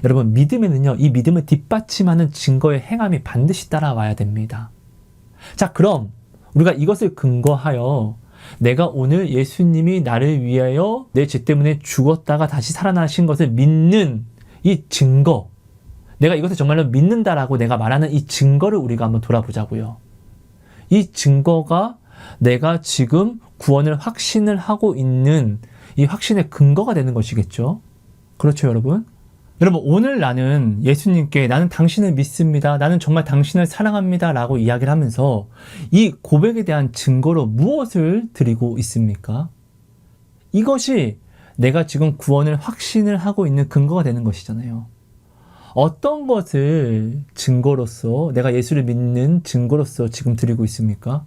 Speaker 1: 여러분, 믿음에는요, 이 믿음을 뒷받침하는 증거의 행함이 반드시 따라와야 됩니다. 자, 그럼 우리가 이것을 근거하여 내가 오늘 예수님이 나를 위하여 내 죄 때문에 죽었다가 다시 살아나신 것을 믿는 이 증거, 내가 이것을 정말로 믿는다라고 내가 말하는 이 증거를 우리가 한번 돌아보자고요. 이 증거가 내가 지금 구원을 확신을 하고 있는 이 확신의 근거가 되는 것이겠죠. 그렇죠, 여러분? 여러분, 오늘 나는 예수님께 나는 당신을 믿습니다. 나는 정말 당신을 사랑합니다. 라고 이야기를 하면서 이 고백에 대한 증거로 무엇을 드리고 있습니까? 이것이 내가 지금 구원을 확신을 하고 있는 근거가 되는 것이잖아요. 어떤 것을 증거로서, 내가 예수를 믿는 증거로서 지금 드리고 있습니까?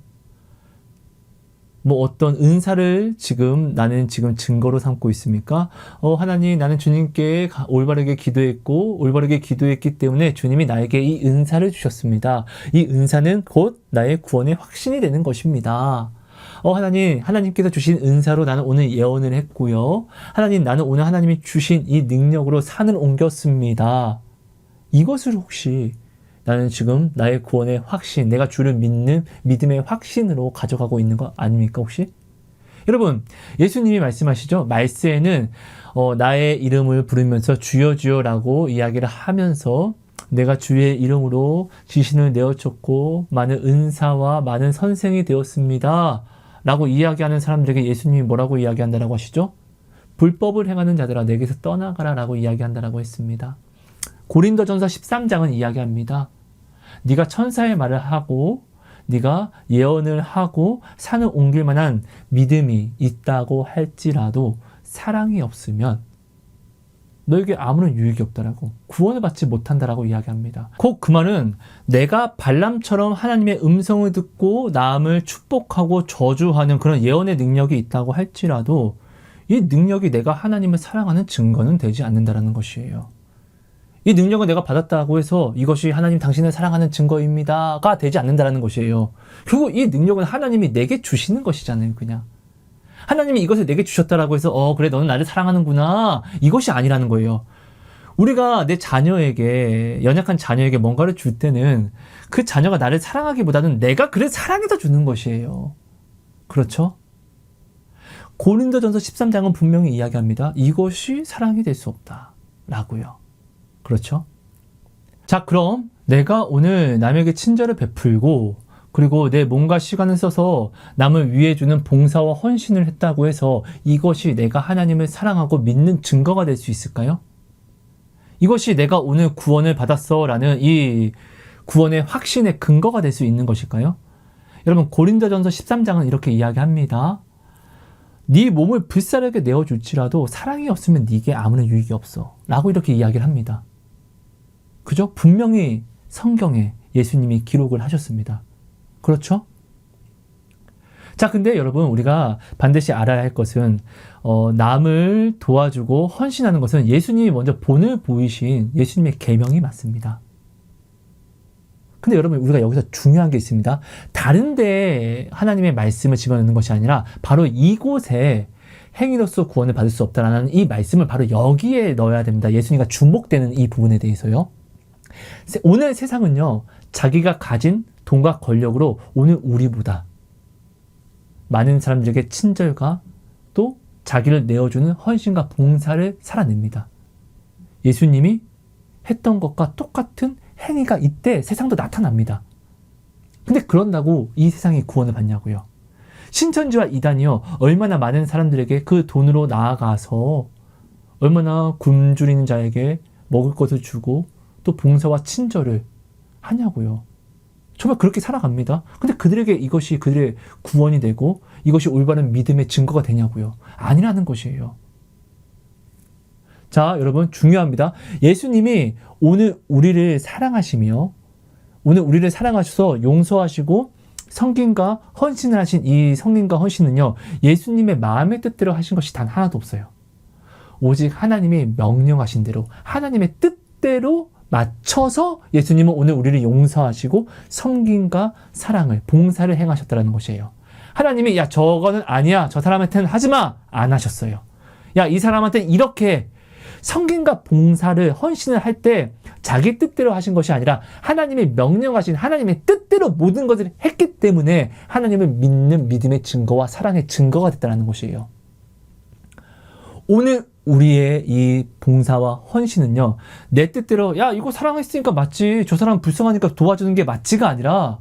Speaker 1: 뭐 어떤 은사를 지금 나는 지금 증거로 삼고 있습니까? 하나님, 나는 주님께 올바르게 기도했고 올바르게 기도했기 때문에 주님이 나에게 이 은사를 주셨습니다. 이 은사는 곧 나의 구원의 확신이 되는 것입니다. 하나님께서 주신 은사로 나는 오늘 예언을 했고요. 하나님, 나는 오늘 하나님이 주신 이 능력으로 산을 옮겼습니다. 이것을 혹시 나는 지금 나의 구원의 확신, 내가 주를 믿는 믿음의 확신으로 가져가고 있는 거 아닙니까, 혹시? 여러분, 예수님이 말씀하시죠. 말세에는 나의 이름을 부르면서 주여 주여라고 이야기를 하면서 내가 주의 이름으로 지신을 내어쳤고 많은 은사와 많은 선생이 되었습니다 라고 이야기하는 사람들에게 예수님이 뭐라고 이야기한다라고 하시죠? 불법을 행하는 자들아 내게서 떠나가라 라고 이야기한다라고 했습니다. 고린도전서 13장은 이야기합니다. 네가 천사의 말을 하고 네가 예언을 하고 산을 옮길 만한 믿음이 있다고 할지라도 사랑이 없으면 너에게 아무런 유익이 없다라고, 구원을 받지 못한다라고 이야기합니다. 곧 그 말은 내가 발람처럼 하나님의 음성을 듣고 남을 축복하고 저주하는 그런 예언의 능력이 있다고 할지라도 이 능력이 내가 하나님을 사랑하는 증거는 되지 않는다라는 것이에요. 이 능력을 내가 받았다고 해서 이것이 하나님 당신을 사랑하는 증거입니다가 되지 않는다라는 것이에요. 결국 이 능력은 하나님이 내게 주시는 것이잖아요, 그냥. 하나님이 이것을 내게 주셨다라고 해서 그래 너는 나를 사랑하는구나 이것이 아니라는 거예요. 우리가 내 자녀에게, 연약한 자녀에게 뭔가를 줄 때는 그 자녀가 나를 사랑하기보다는 내가 그를 사랑해서 주는 것이에요. 그렇죠? 고린도전서 13장은 분명히 이야기합니다. 이것이 사랑이 될 수 없다 라고요. 그렇죠? 자, 그럼 내가 오늘 남에게 친절을 베풀고 그리고 내 몸과 시간을 써서 남을 위해주는 봉사와 헌신을 했다고 해서 이것이 내가 하나님을 사랑하고 믿는 증거가 될 수 있을까요? 이것이 내가 오늘 구원을 받았어 라는 이 구원의 확신의 근거가 될 수 있는 것일까요? 여러분, 고린도전서 13장은 이렇게 이야기합니다. 네 몸을 불사르게 내어줄지라도 사랑이 없으면 네게 아무런 유익이 없어 라고 이렇게 이야기를 합니다. 그죠? 분명히 성경에 예수님이 기록을 하셨습니다. 그렇죠? 자, 근데 여러분, 우리가 반드시 알아야 할 것은 남을 도와주고 헌신하는 것은 예수님이 먼저 본을 보이신 예수님의 계명이 맞습니다. 근데 여러분, 우리가 여기서 중요한 게 있습니다. 다른 데에 하나님의 말씀을 집어넣는 것이 아니라 바로 이곳에 행위로서 구원을 받을 수 없다라는 이 말씀을 바로 여기에 넣어야 됩니다. 예수님과 주목되는 이 부분에 대해서요. 오늘 세상은요, 자기가 가진 돈과 권력으로 오늘 우리보다 많은 사람들에게 친절과 또 자기를 내어주는 헌신과 봉사를 살아냅니다. 예수님이 했던 것과 똑같은 행위가 이때 세상도 나타납니다. 근데 그런다고 이 세상이 구원을 받냐고요. 신천지와 이단이요, 얼마나 많은 사람들에게 그 돈으로 나아가서 얼마나 굶주리는 자에게 먹을 것을 주고 또 봉사와 친절을 하냐고요. 정말 그렇게 살아갑니다. 근데 그들에게 이것이 그들의 구원이 되고 이것이 올바른 믿음의 증거가 되냐고요. 아니라는 것이에요. 자, 여러분, 중요합니다. 예수님이 오늘 우리를 사랑하시며 오늘 우리를 사랑하셔서 용서하시고 성김과 헌신을 하신 이 성김과 헌신은요, 예수님의 마음의 뜻대로 하신 것이 단 하나도 없어요. 오직 하나님이 명령하신 대로, 하나님의 뜻대로 맞춰서 예수님은 오늘 우리를 용서하시고 섬김과 사랑을, 봉사를 행하셨다는 것이에요. 하나님이 야, 저거는 아니야, 저 사람한테는 하지마, 안 하셨어요. 야, 이 사람한테는 이렇게 섬김과 봉사를, 헌신을 할 때 자기 뜻대로 하신 것이 아니라 하나님이 명령하신 하나님의 뜻대로 모든 것을 했기 때문에 하나님을 믿는 믿음의 증거와 사랑의 증거가 됐다는 것이에요. 오늘 우리의 이 봉사와 헌신은요, 내 뜻대로 야, 이거 사랑했으니까 맞지, 저 사람 불쌍하니까 도와주는 게 맞지가 아니라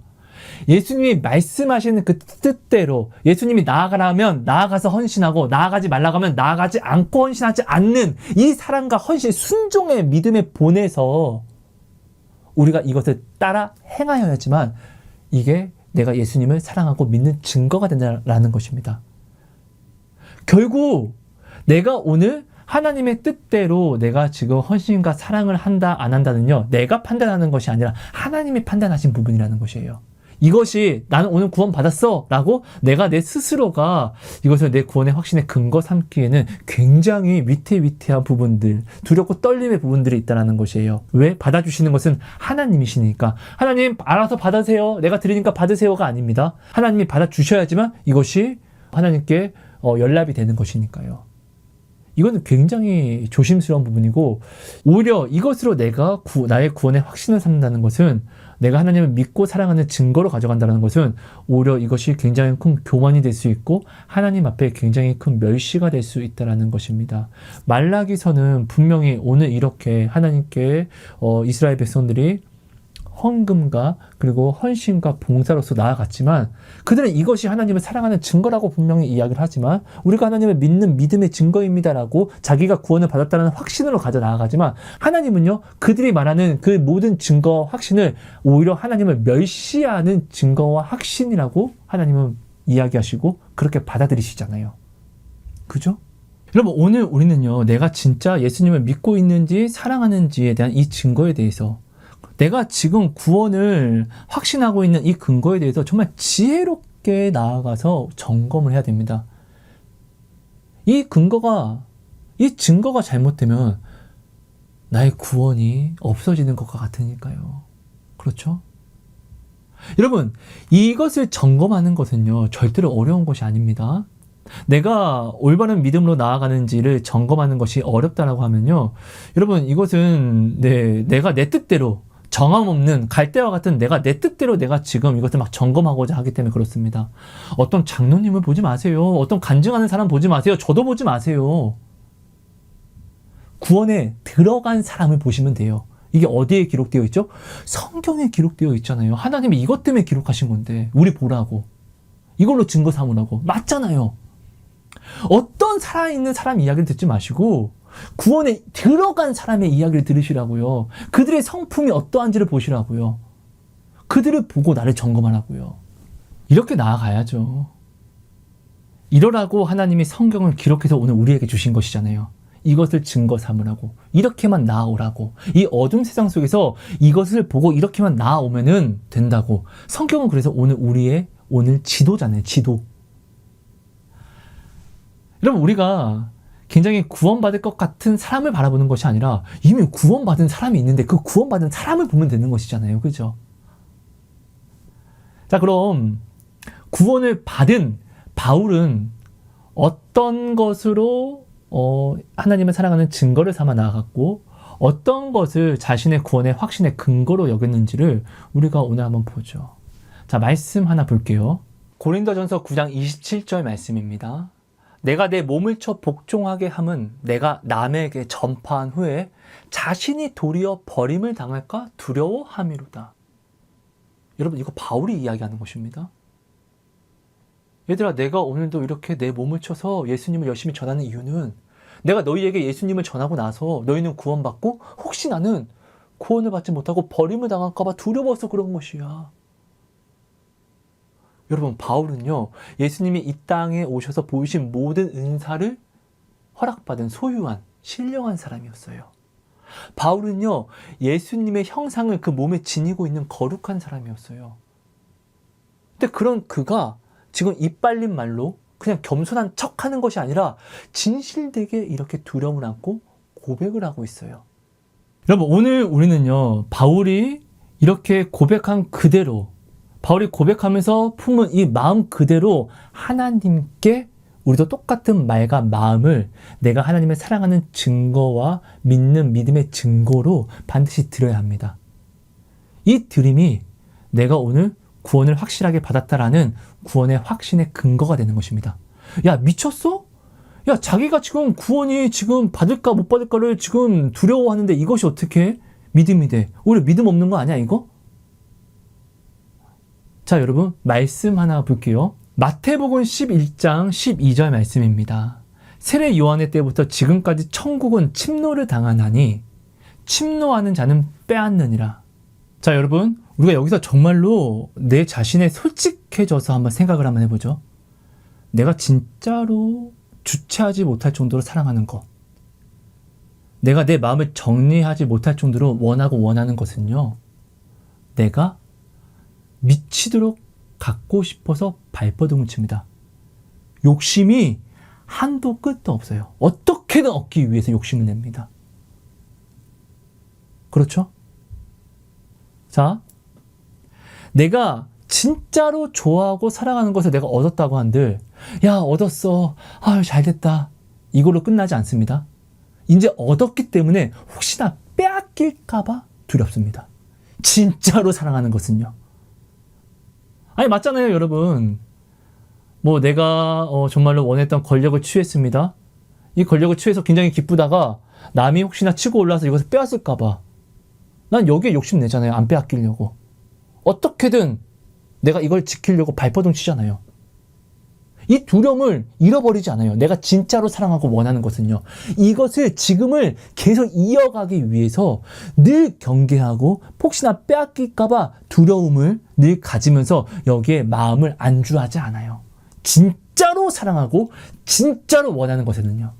Speaker 1: 예수님이 말씀하시는 그 뜻대로, 예수님이 나아가라면 나아가서 헌신하고 나아가지 말라고 하면 나아가지 않고 헌신하지 않는 이 사랑과 헌신, 순종의 믿음에 보내서 우리가 이것을 따라 행하여야지만 이게 내가 예수님을 사랑하고 믿는 증거가 된다는 것입니다. 결국 내가 오늘 하나님의 뜻대로 내가 지금 헌신과 사랑을 한다 안 한다는요, 내가 판단하는 것이 아니라 하나님이 판단하신 부분이라는 것이에요. 이것이 나는 오늘 구원 받았어 라고 내가 내 스스로가 이것을 내 구원의 확신의 근거 삼기에는 굉장히 위태위태한 부분들, 두렵고 떨림의 부분들이 있다는 것이에요. 왜? 받아주시는 것은 하나님이시니까. 하나님 알아서 받으세요, 내가 드리니까 받으세요가 아닙니다. 하나님이 받아주셔야지만 이것이 하나님께 연락이 되는 것이니까요. 이거는 굉장히 조심스러운 부분이고, 오히려 이것으로 내가 나의 구원의 확신을 삼는다는 것은, 내가 하나님을 믿고 사랑하는 증거로 가져간다는 것은 오히려 이것이 굉장히 큰 교만이 될 수 있고 하나님 앞에 굉장히 큰 멸시가 될 수 있다는 것입니다. 말라기서는 분명히 오늘 이렇게 하나님께 이스라엘 백성들이 헌금과 그리고 헌신과 봉사로서 나아갔지만, 그들은 이것이 하나님을 사랑하는 증거라고 분명히 이야기를 하지만, 우리가 하나님을 믿는 믿음의 증거입니다라고 자기가 구원을 받았다는 확신으로 가져 나아가지만, 하나님은요, 그들이 말하는 그 모든 증거와 확신을 오히려 하나님을 멸시하는 증거와 확신이라고 하나님은 이야기하시고 그렇게 받아들이시잖아요. 그죠? 여러분, 오늘 우리는요, 내가 진짜 예수님을 믿고 있는지 사랑하는지에 대한 이 증거에 대해서, 내가 지금 구원을 확신하고 있는 이 근거에 대해서 정말 지혜롭게 나아가서 점검을 해야 됩니다. 이 증거가 잘못되면 나의 구원이 없어지는 것과 같으니까요. 그렇죠? 여러분, 이것을 점검하는 것은요, 절대로 어려운 것이 아닙니다. 내가 올바른 믿음으로 나아가는지를 점검하는 것이 어렵다라고 하면요, 여러분, 이것은 내가 내 뜻대로 정함 없는 갈대와 같은 내가 내 뜻대로 내가 지금 이것을 막 점검하고자 하기 때문에 그렇습니다. 어떤 장로님을 보지 마세요. 어떤 간증하는 사람 보지 마세요. 저도 보지 마세요. 구원에 들어간 사람을 보시면 돼요. 이게 어디에 기록되어 있죠? 성경에 기록되어 있잖아요. 하나님이 이것 때문에 기록하신 건데 우리 보라고, 이걸로 증거 삼으라고. 맞잖아요. 어떤 살아있는 사람 이야기를 듣지 마시고 구원에 들어간 사람의 이야기를 들으시라고요. 그들의 성품이 어떠한지를 보시라고요. 그들을 보고 나를 점검하라고요. 이렇게 나아가야죠. 이러라고 하나님이 성경을 기록해서 오늘 우리에게 주신 것이잖아요. 이것을 증거 삼으라고, 이렇게만 나아오라고, 이 어둠 세상 속에서 이것을 보고 이렇게만 나아오면 된다고. 성경은 그래서 오늘 지도잖아요. 지도. 여러분, 우리가 굉장히 구원받을 것 같은 사람을 바라보는 것이 아니라 이미 구원받은 사람이 있는데 그 구원받은 사람을 보면 되는 것이잖아요. 그죠? 자, 그럼 구원을 받은 바울은 어떤 것으로 하나님을 사랑하는 증거를 삼아 나아갔고, 어떤 것을 자신의 구원의 확신의 근거로 여겼는지를 우리가 오늘 한번 보죠. 자, 말씀 하나 볼게요. 고린도전서 9장 27절 말씀입니다. 내가 내 몸을 쳐 복종하게 함은 내가 남에게 전파한 후에 자신이 도리어 버림을 당할까 두려워함이로다. 여러분, 이거 바울이 이야기하는 것입니다. 얘들아, 내가 오늘도 이렇게 내 몸을 쳐서 예수님을 열심히 전하는 이유는, 내가 너희에게 예수님을 전하고 나서 너희는 구원받고 혹시 나는 구원을 받지 못하고 버림을 당할까 봐 두려워서 그런 것이야. 여러분, 바울은요, 예수님이 이 땅에 오셔서 보이신 모든 은사를 허락받은 소유한 신령한 사람이었어요. 바울은요, 예수님의 형상을 그 몸에 지니고 있는 거룩한 사람이었어요. 근데 그런 그가 지금 이빨린 말로 그냥 겸손한 척하는 것이 아니라 진실되게 이렇게 두려움을 안고 고백을 하고 있어요. 여러분, 오늘 우리는요, 바울이 이렇게 고백한 그대로, 바울이 고백하면서 품은 이 마음 그대로 하나님께 우리도 똑같은 말과 마음을 내가 하나님을 사랑하는 증거와 믿는 믿음의 증거로 반드시 드려야 합니다. 이 드림이 내가 오늘 구원을 확실하게 받았다라는 구원의 확신의 근거가 되는 것입니다. 야, 미쳤어? 야, 자기가 지금 구원이 지금 받을까 못 받을까를 지금 두려워하는데 이것이 어떻게 믿음이 돼? 오히려 믿음 없는 거 아니야, 이거? 자, 여러분, 말씀 하나 볼게요. 마태복음 11장 12절 말씀입니다. 세례 요한의 때부터 지금까지 천국은 침노를 당하나니 침노하는 자는 빼앗느니라. 자, 여러분, 우리가 여기서 정말로 내 자신에 솔직해져서 한번 생각을 한번 해보죠. 내가 진짜로 주체하지 못할 정도로 사랑하는 것, 내가 내 마음을 정리하지 못할 정도로 원하고 원하는 것은요, 내가 미치도록 갖고 싶어서 발버둥을 칩니다. 욕심이 한도 끝도 없어요. 어떻게든 얻기 위해서 욕심을 냅니다. 그렇죠? 자, 내가 진짜로 좋아하고 사랑하는 것을 내가 얻었다고 한들, 야, 얻었어. 아유, 잘됐다. 이걸로 끝나지 않습니다. 이제 얻었기 때문에 혹시나 빼앗길까봐 두렵습니다. 진짜로 사랑하는 것은요. 아니, 맞잖아요, 여러분. 뭐 내가 정말로 원했던 권력을 취했습니다. 이 권력을 취해서 굉장히 기쁘다가 남이 혹시나 치고 올라와서 이것을 빼앗을까봐 난 여기에 욕심내잖아요. 안 빼앗기려고. 어떻게든 내가 이걸 지키려고 발버둥 치잖아요. 이 두려움을 잃어버리지 않아요. 내가 진짜로 사랑하고 원하는 것은요. 이것을 지금을 계속 이어가기 위해서 늘 경계하고 혹시나 빼앗길까봐 두려움을 늘 가지면서 여기에 마음을 안주하지 않아요. 진짜로 사랑하고 진짜로 원하는 것에는요.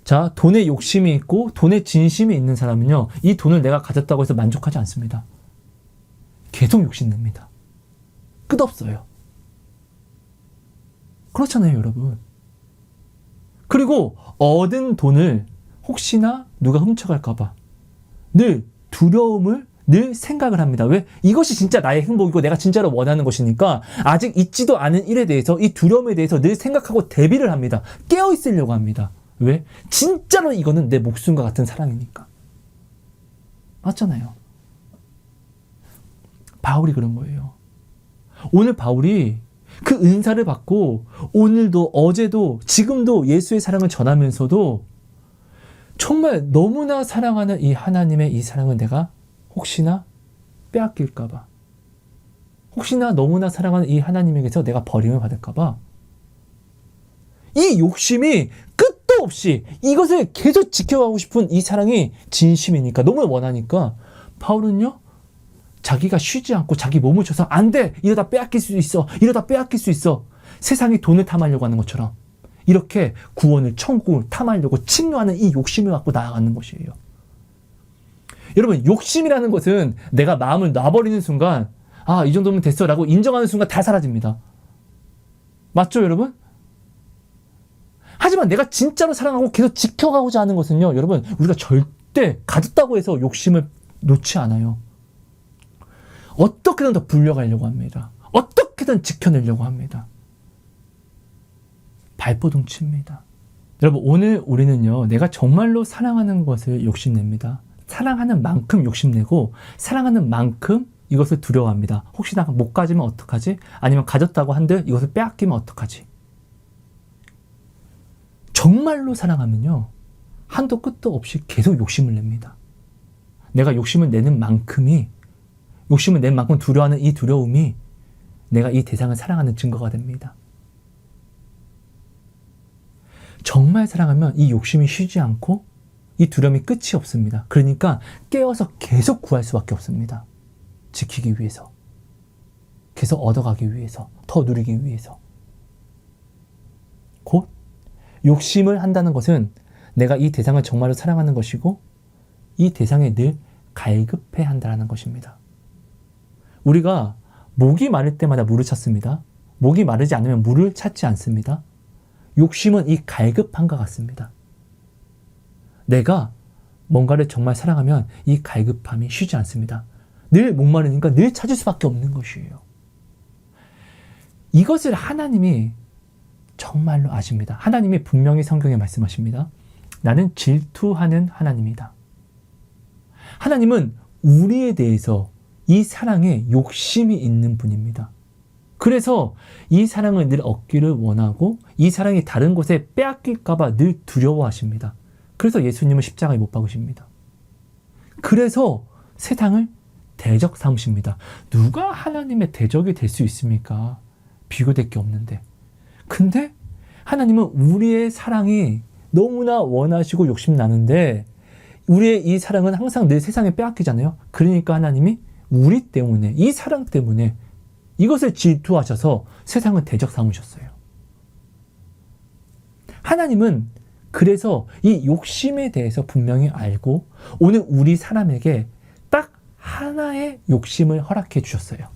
Speaker 1: 자, 돈에 욕심이 있고 돈에 진심이 있는 사람은요. 이 돈을 내가 가졌다고 해서 만족하지 않습니다. 계속 욕심냅니다. 끝없어요. 그렇잖아요, 여러분. 그리고 얻은 돈을 혹시나 누가 훔쳐갈까봐 늘 두려움을 늘 생각을 합니다. 왜? 이것이 진짜 나의 행복이고 내가 진짜로 원하는 것이니까 아직 있지도 않은 일에 대해서 이 두려움에 대해서 늘 생각하고 대비를 합니다. 깨어있으려고 합니다. 왜? 진짜로 이거는 내 목숨과 같은 사랑이니까. 맞잖아요. 바울이 그런 거예요. 오늘 바울이 그 은사를 받고 오늘도 어제도 지금도 예수의 사랑을 전하면서도 정말 너무나 사랑하는 이 하나님의 이 사랑을 내가 혹시나 빼앗길까봐, 혹시나 너무나 사랑하는 이 하나님에게서 내가 버림을 받을까봐 이 욕심이 끝도 없이 이것을 계속 지켜가고 싶은 이 사랑이 진심이니까, 너무 원하니까 바울은요, 자기가 쉬지 않고 자기 몸을 쳐서 안 돼! 이러다 빼앗길 수 있어! 이러다 빼앗길 수 있어! 세상이 돈을 탐하려고 하는 것처럼 이렇게 구원을, 천국을 탐하려고 침노하는 이 욕심을 갖고 나아가는 것이에요. 여러분, 욕심이라는 것은 내가 마음을 놔버리는 순간, 아, 이 정도면 됐어 라고 인정하는 순간 다 사라집니다. 맞죠, 여러분? 하지만 내가 진짜로 사랑하고 계속 지켜가고자 하는 것은요, 여러분, 우리가 절대 가졌다고 해서 욕심을 놓지 않아요. 어떻게든 더 불려가려고 합니다. 어떻게든 지켜내려고 합니다. 발버둥 칩니다. 여러분, 오늘 우리는요, 내가 정말로 사랑하는 것을 욕심냅니다. 사랑하는 만큼 욕심내고 사랑하는 만큼 이것을 두려워합니다. 혹시나 못 가지면 어떡하지? 아니면 가졌다고 한들 이것을 빼앗기면 어떡하지? 정말로 사랑하면요, 한도 끝도 없이 계속 욕심을 냅니다. 내가 욕심을 내는 만큼이, 욕심을 낸 만큼 두려워하는 이 두려움이 내가 이 대상을 사랑하는 증거가 됩니다. 정말 사랑하면 이 욕심이 쉬지 않고 이 두려움이 끝이 없습니다. 그러니까 깨어서 계속 구할 수밖에 없습니다. 지키기 위해서, 계속 얻어가기 위해서, 더 누리기 위해서. 곧 욕심을 한다는 것은 내가 이 대상을 정말로 사랑하는 것이고 이 대상에 늘 갈급해 한다는 것입니다. 우리가 목이 마를 때마다 물을 찾습니다. 목이 마르지 않으면 물을 찾지 않습니다. 욕심은 이 갈급함과 같습니다. 내가 뭔가를 정말 사랑하면 이 갈급함이 쉬지 않습니다. 늘 목마르니까 늘 찾을 수밖에 없는 것이에요. 이것을 하나님이 정말로 아십니다. 하나님이 분명히 성경에 말씀하십니다. 나는 질투하는 하나님이다. 하나님은 우리에 대해서 이 사랑에 욕심이 있는 분입니다. 그래서 이 사랑을 늘 얻기를 원하고 이 사랑이 다른 곳에 빼앗길까봐 늘 두려워하십니다. 그래서 예수님을 십자가에 못 박으십니다. 그래서 세상을 대적 삼으십니다. 누가 하나님의 대적이 될 수 있습니까? 비교될 게 없는데. 근데 하나님은 우리의 사랑이 너무나 원하시고 욕심나는데 우리의 이 사랑은 항상 늘 세상에 빼앗기잖아요. 그러니까 하나님이 우리 때문에, 이 사랑 때문에 이것을 질투하셔서 세상을 대적 삼으셨어요. 하나님은 그래서 이 욕심에 대해서 분명히 알고 오늘 우리 사람에게 딱 하나의 욕심을 허락해 주셨어요.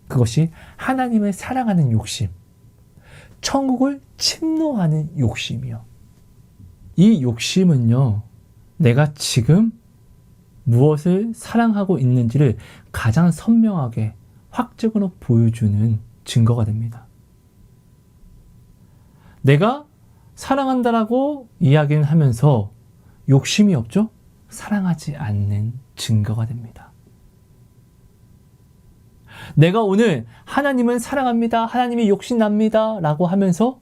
Speaker 1: 그것이 하나님을 사랑하는 욕심, 천국을 침노하는 욕심이요. 이 욕심은요, 내가 지금 무엇을 사랑하고 있는지를 가장 선명하게 확증으로 보여주는 증거가 됩니다. 내가 사랑한다라고 이야기는 하면서 욕심이 없죠? 사랑하지 않는 증거가 됩니다. 내가 오늘 하나님은 사랑합니다, 하나님이 욕심납니다 라고 하면서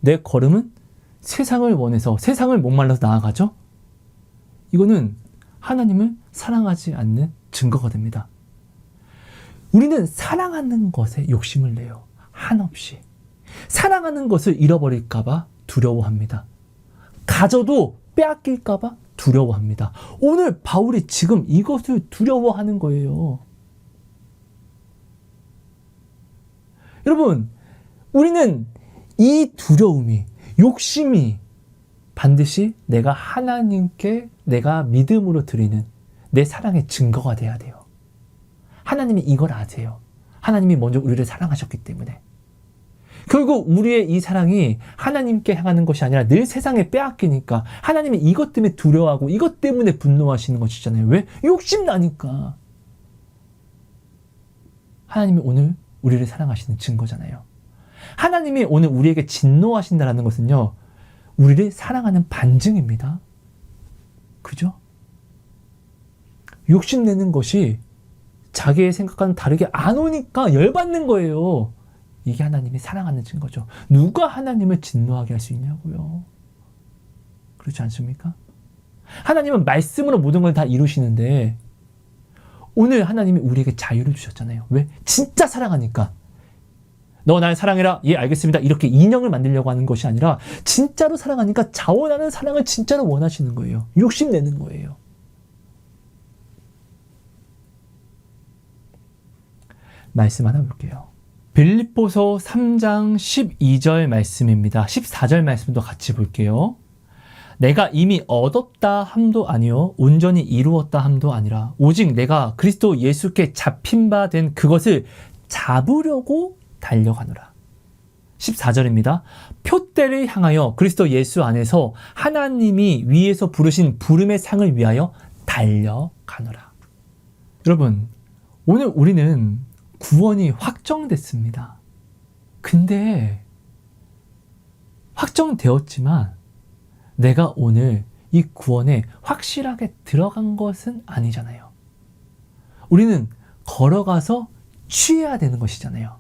Speaker 1: 내 걸음은 세상을 원해서 세상을 목말라서 나아가죠? 이거는 하나님을 사랑하지 않는 증거가 됩니다. 우리는 사랑하는 것에 욕심을 내요. 한없이. 사랑하는 것을 잃어버릴까봐 두려워합니다. 가져도 빼앗길까봐 두려워합니다. 오늘 바울이 지금 이것을 두려워하는 거예요. 여러분, 우리는 이 두려움이, 욕심이 반드시 내가 하나님께 내가 믿음으로 드리는 내 사랑의 증거가 돼야 돼요. 하나님이 이걸 아세요. 하나님이 먼저 우리를 사랑하셨기 때문에. 결국 우리의 이 사랑이 하나님께 향하는 것이 아니라 늘 세상에 빼앗기니까 하나님이 이것 때문에 두려워하고 이것 때문에 분노하시는 것이잖아요. 왜? 욕심나니까. 하나님이 오늘 우리를 사랑하시는 증거잖아요. 하나님이 오늘 우리에게 진노하신다는 것은요, 우리를 사랑하는 반증입니다. 그죠? 욕심내는 것이 자기의 생각과는 다르게 안 오니까 열받는 거예요. 이게 하나님이 사랑하는 증거죠. 누가 하나님을 진노하게 할 수 있냐고요. 그렇지 않습니까? 하나님은 말씀으로 모든 걸 다 이루시는데 오늘 하나님이 우리에게 자유를 주셨잖아요. 왜? 진짜 사랑하니까. 너 날 사랑해라. 예, 알겠습니다. 이렇게 인형을 만들려고 하는 것이 아니라 진짜로 사랑하니까 자원하는 사랑을 진짜로 원하시는 거예요. 욕심내는 거예요. 말씀 하나 볼게요. 빌립보서 3장 12절 말씀입니다. 14절 말씀도 같이 볼게요. 내가 이미 얻었다 함도 아니요 온전히 이루었다 함도 아니라 오직 내가 그리스도 예수께 잡힌 바 된 그것을 잡으려고 달려가노라. 14절입니다. 표대를 향하여 그리스도 예수 안에서 하나님이 위에서 부르신 부름의 상을 위하여 달려가노라. 여러분, 오늘 우리는 구원이 확정됐습니다. 근데 확정되었지만 내가 오늘 이 구원에 확실하게 들어간 것은 아니잖아요. 우리는 걸어가서 취해야 되는 것이잖아요.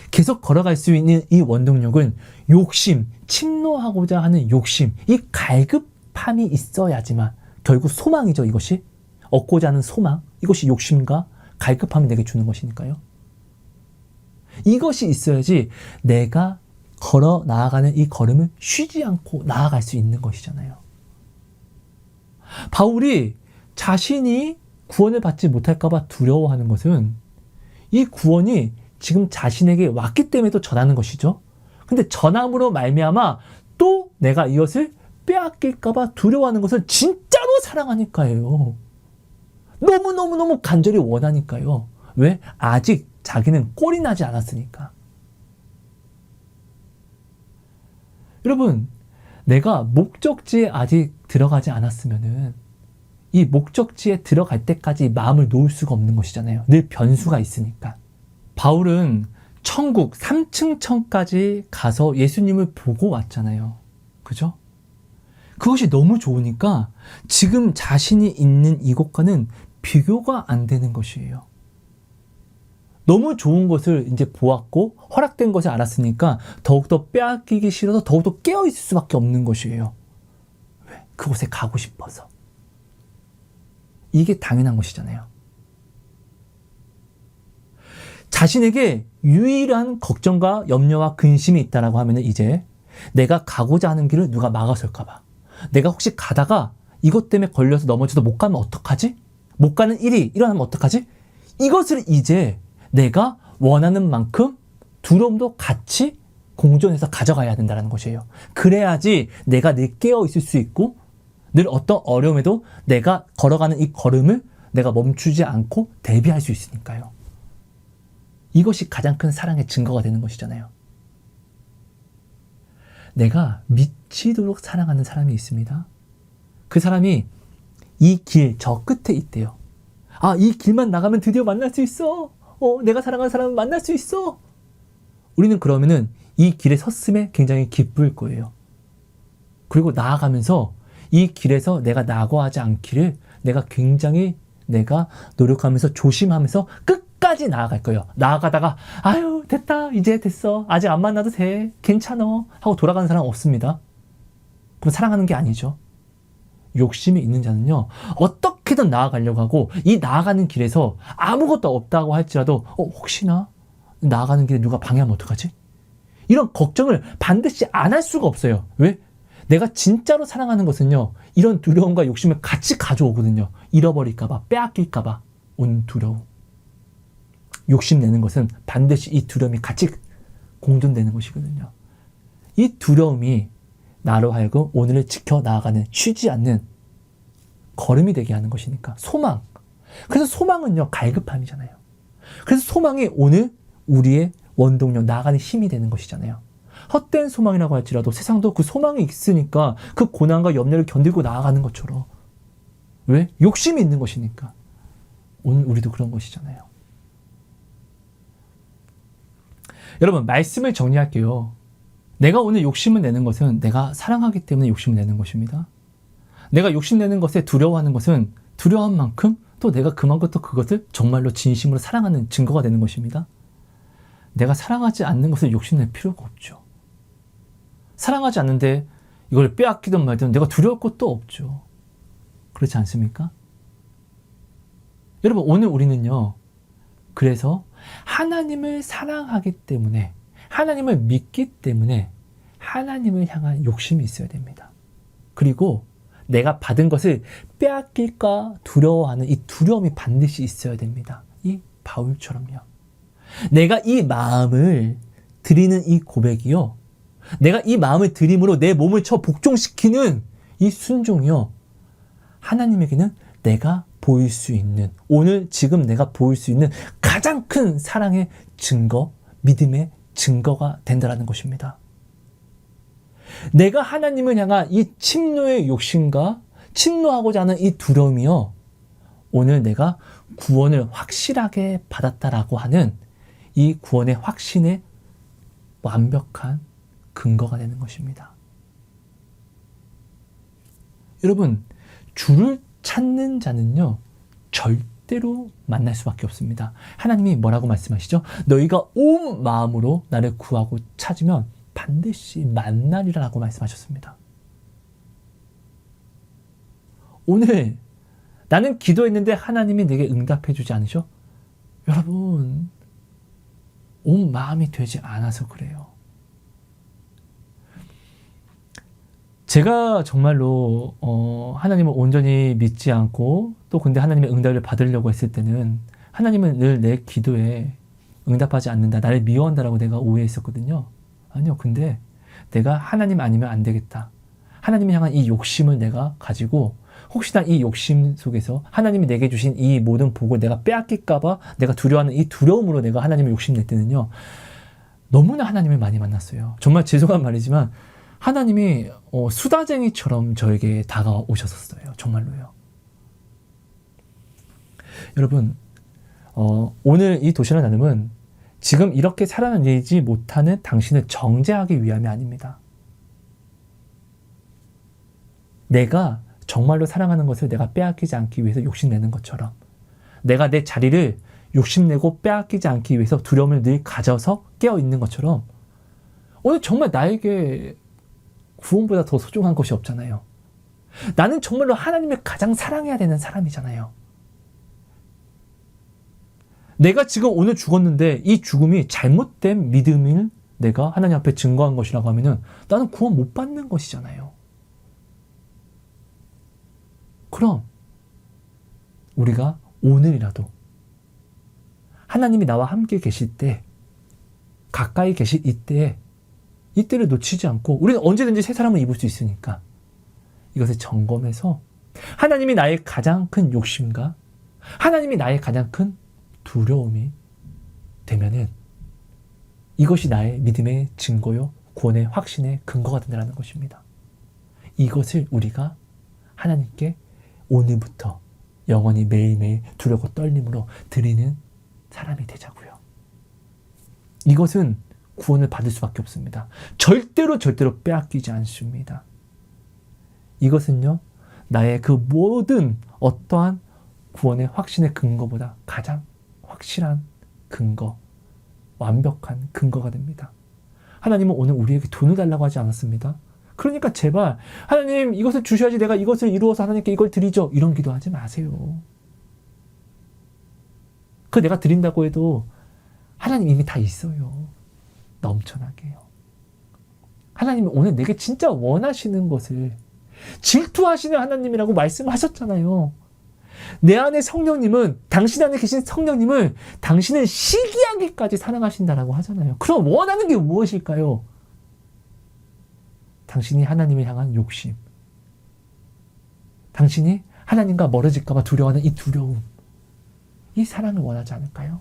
Speaker 1: 계속 걸어갈 수 있는 이 원동력은 욕심, 침노하고자 하는 욕심, 이 갈급함이 있어야지만, 결국 소망이죠, 이것이. 얻고자 하는 소망, 이것이 욕심과 갈급함이 내게 주는 것이니까요. 이것이 있어야지 내가 걸어 나아가는 이 걸음을 쉬지 않고 나아갈 수 있는 것이잖아요. 바울이 자신이 구원을 받지 못할까봐 두려워하는 것은 이 구원이 지금 자신에게 왔기 때문에 또 전하는 것이죠. 근데 전함으로 말미암아 또 내가 이것을 빼앗길까봐 두려워하는 것을 진짜로 사랑하니까요. 너무너무너무 간절히 원하니까요. 왜? 아직 자기는 꼴이 나지 않았으니까. 여러분, 내가 목적지에 아직 들어가지 않았으면은 이 목적지에 들어갈 때까지 마음을 놓을 수가 없는 것이잖아요. 늘 변수가 있으니까. 바울은 천국 3층 천까지 가서 예수님을 보고 왔잖아요. 그죠? 그것이 너무 좋으니까 지금 자신이 있는 이곳과는 비교가 안 되는 것이에요. 너무 좋은 것을 이제 보았고 허락된 것을 알았으니까 더욱더 빼앗기기 싫어서 더욱더 깨어있을 수밖에 없는 것이에요. 왜? 그곳에 가고 싶어서. 이게 당연한 것이잖아요. 자신에게 유일한 걱정과 염려와 근심이 있다라고 하면 이제 내가 가고자 하는 길을 누가 막아설까 봐. 내가 혹시 가다가 이것 때문에 걸려서 넘어져서 못 가면 어떡하지? 못 가는 일이 일어나면 어떡하지? 이것을 이제 내가 원하는 만큼 두려움도 같이 공존해서 가져가야 된다는 것이에요. 그래야지 내가 늘 깨어 있을 수 있고 늘 어떤 어려움에도 내가 걸어가는 이 걸음을 내가 멈추지 않고 대비할 수 있으니까요. 이것이 가장 큰 사랑의 증거가 되는 것이잖아요. 내가 미치도록 사랑하는 사람이 있습니다. 그 사람이 이 길 저 끝에 있대요. 아, 이 길만 나가면 드디어 만날 수 있어. 내가 사랑하는 사람을 만날 수 있어. 우리는 그러면은 이 길에 섰음에 굉장히 기쁠 거예요. 그리고 나아가면서 이 길에서 내가 낙오하지 않기를 내가 노력하면서 조심하면서 끝까지 나아갈 거예요. 나아가다가 아유 됐다 이제 됐어 아직 안 만나도 돼 괜찮아 하고 돌아가는 사람 없습니다. 그럼 사랑하는 게 아니죠. 욕심이 있는 자는요 어떻게든 나아가려고 하고 이 나아가는 길에서 아무것도 없다고 할지라도 혹시나 나아가는 길에 누가 방해하면 어떡하지? 이런 걱정을 반드시 안 할 수가 없어요. 왜? 내가 진짜로 사랑하는 것은요 이런 두려움과 욕심을 같이 가져오거든요. 잃어버릴까봐 빼앗길까봐 오는 두려움. 욕심내는 것은 반드시 이 두려움이 같이 공존되는 것이거든요. 이 두려움이 나로 하여금 오늘을 지켜나가는 쉬지 않는 걸음이 되게 하는 것이니까 소망. 그래서 소망은요 갈급함이잖아요. 그래서 소망이 오늘 우리의 원동력 나아가는 힘이 되는 것이잖아요. 헛된 소망이라고 할지라도 세상도 그 소망이 있으니까 그 고난과 염려를 견디고 나아가는 것처럼. 왜? 욕심이 있는 것이니까. 오늘 우리도 그런 것이잖아요. 여러분 말씀을 정리할게요. 내가 오늘 욕심을 내는 것은 내가 사랑하기 때문에 욕심을 내는 것입니다. 내가 욕심내는 것에 두려워하는 것은 두려워한 만큼 또 내가 그만큼 또 그것을 정말로 진심으로 사랑하는 증거가 되는 것입니다. 내가 사랑하지 않는 것을 욕심낼 필요가 없죠. 사랑하지 않는데 이걸 빼앗기든 말든 내가 두려울 것도 없죠. 그렇지 않습니까? 여러분 오늘 우리는요. 그래서 하나님을 사랑하기 때문에 하나님을 믿기 때문에 하나님을 향한 욕심이 있어야 됩니다. 그리고 내가 받은 것을 빼앗길까 두려워하는 이 두려움이 반드시 있어야 됩니다. 이 바울처럼요. 내가 이 마음을 드리는 이 고백이요. 내가 이 마음을 드림으로 내 몸을 쳐 복종시키는 이 순종이요. 하나님에게는 내가 보일 수 있는 오늘 지금 내가 보일 수 있는 가장 큰 사랑의 증거, 믿음의 증거가 된다는 것입니다. 내가 하나님을 향한 이 침노의 욕심과 침노하고자 하는 이 두려움이요. 오늘 내가 구원을 확실하게 받았다라고 하는 이 구원의 확신의 완벽한 근거가 되는 것입니다. 여러분, 주를 찾는 자는요, 절대로 만날 수밖에 없습니다. 하나님이 뭐라고 말씀하시죠? 너희가 온 마음으로 나를 구하고 찾으면 반드시 만나리라고 말씀하셨습니다. 오늘 나는 기도했는데 하나님이 내게 응답해 주지 않으셔? 여러분, 온 마음이 되지 않아서 그래요. 제가 정말로 하나님을 온전히 믿지 않고 또 근데 하나님의 응답을 받으려고 했을 때는 하나님은 늘 내 기도에 응답하지 않는다, 나를 미워한다라고 내가 오해했었거든요. 아니요, 근데 내가 하나님 아니면 안 되겠다. 하나님을 향한 이 욕심을 내가 가지고 혹시나 이 욕심 속에서 하나님이 내게 주신 이 모든 복을 내가 빼앗길까봐 내가 두려워하는 이 두려움으로 내가 하나님을 욕심낼 때는요. 너무나 하나님을 많이 만났어요. 정말 죄송한 말이지만 하나님이 수다쟁이처럼 저에게 다가오셨었어요. 정말로요. 여러분, 오늘 이 도시락 나눔은 지금 이렇게 살아내지 못하는 당신을 정죄하기 위함이 아닙니다. 내가 정말로 사랑하는 것을 내가 빼앗기지 않기 위해서 욕심내는 것처럼 내가 내 자리를 욕심내고 빼앗기지 않기 위해서 두려움을 늘 가져서 깨어있는 것처럼 오늘 정말 나에게 구원보다 더 소중한 것이 없잖아요. 나는 정말로 하나님을 가장 사랑해야 되는 사람이잖아요. 내가 지금 오늘 죽었는데 이 죽음이 잘못된 믿음을 내가 하나님 앞에 증거한 것이라고 하면은 나는 구원 못 받는 것이잖아요. 그럼 우리가 오늘이라도 하나님이 나와 함께 계실 때, 가까이 계실 이때를 놓치지 않고 우리는 언제든지 새 사람을 입을 수 있으니까 이것을 점검해서 하나님이 나의 가장 큰 욕심과 하나님이 나의 가장 큰 두려움이 되면은 이것이 나의 믿음의 증거요, 구원의 확신의 근거가 된다는 것입니다. 이것을 우리가 하나님께 오늘부터 영원히 매일매일 두렵고 떨림으로 드리는 사람이 되자고요. 이것은 구원을 받을 수밖에 없습니다. 절대로 빼앗기지 않습니다. 이것은요, 나의 그 모든 어떠한 구원의 확신의 근거보다 가장 확실한 근거, 완벽한 근거가 됩니다. 하나님은 오늘 우리에게 돈을 달라고 하지 않았습니다. 그러니까 제발 하나님 이것을 주셔야지 내가 이것을 이루어서 하나님께 이걸 드리죠. 이런 기도하지 마세요. 그 내가 드린다고 해도 하나님 이미 다 있어요. 넘쳐나게요. 하나님이 오늘 내게 진짜 원하시는 것을, 질투하시는 하나님이라고 말씀하셨잖아요. 내 안에 성령님은, 당신 안에 계신 성령님은 당신을 시기하기까지 사랑하신다라고 하잖아요. 그럼 원하는 게 무엇일까요? 당신이 하나님을 향한 욕심, 당신이 하나님과 멀어질까 봐 두려워하는 이 두려움, 이 사랑을 원하지 않을까요?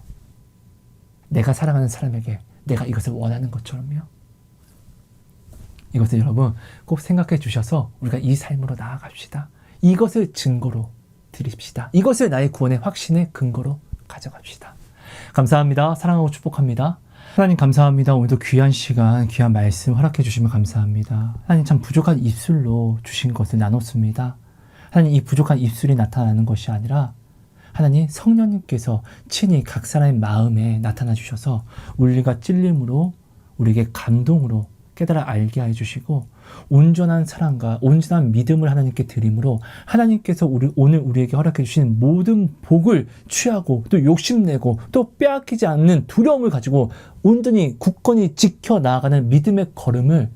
Speaker 1: 내가 사랑하는 사람에게 내가 이것을 원하는 것처럼요. 이것을 여러분 꼭 생각해 주셔서 우리가 이 삶으로 나아갑시다. 이것을 증거로 드립시다. 이것을 나의 구원의 확신의 근거로 가져갑시다. 감사합니다. 사랑하고 축복합니다. 하나님 감사합니다. 오늘도 귀한 시간, 귀한 말씀 허락해 주시면 감사합니다. 하나님 참 부족한 입술로 주신 것을 나눴습니다. 하나님 이 부족한 입술이 나타나는 것이 아니라 하나님 성령님께서 친히 각 사람의 마음에 나타나 주셔서 우리가 찔림으로, 우리에게 감동으로 깨달아 알게 해 주시고 온전한 사랑과 온전한 믿음을 하나님께 드림으로 하나님께서 오늘 우리에게 허락해 주신 모든 복을 취하고 또 욕심내고 또 빼앗기지 않는 두려움을 가지고 온전히 굳건히 지켜 나아가는 믿음의 걸음을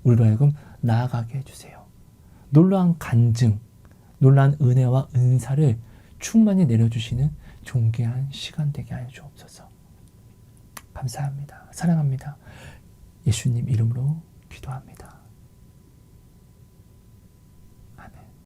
Speaker 1: 우리로 하여금 나아가게 해주세요. 놀라운 간증, 놀라운 은혜와 은사를 충만히 내려주시는 존귀한 시간 되게 하여 주옵소서. 감사합니다. 사랑합니다. 예수님 이름으로 기도합니다.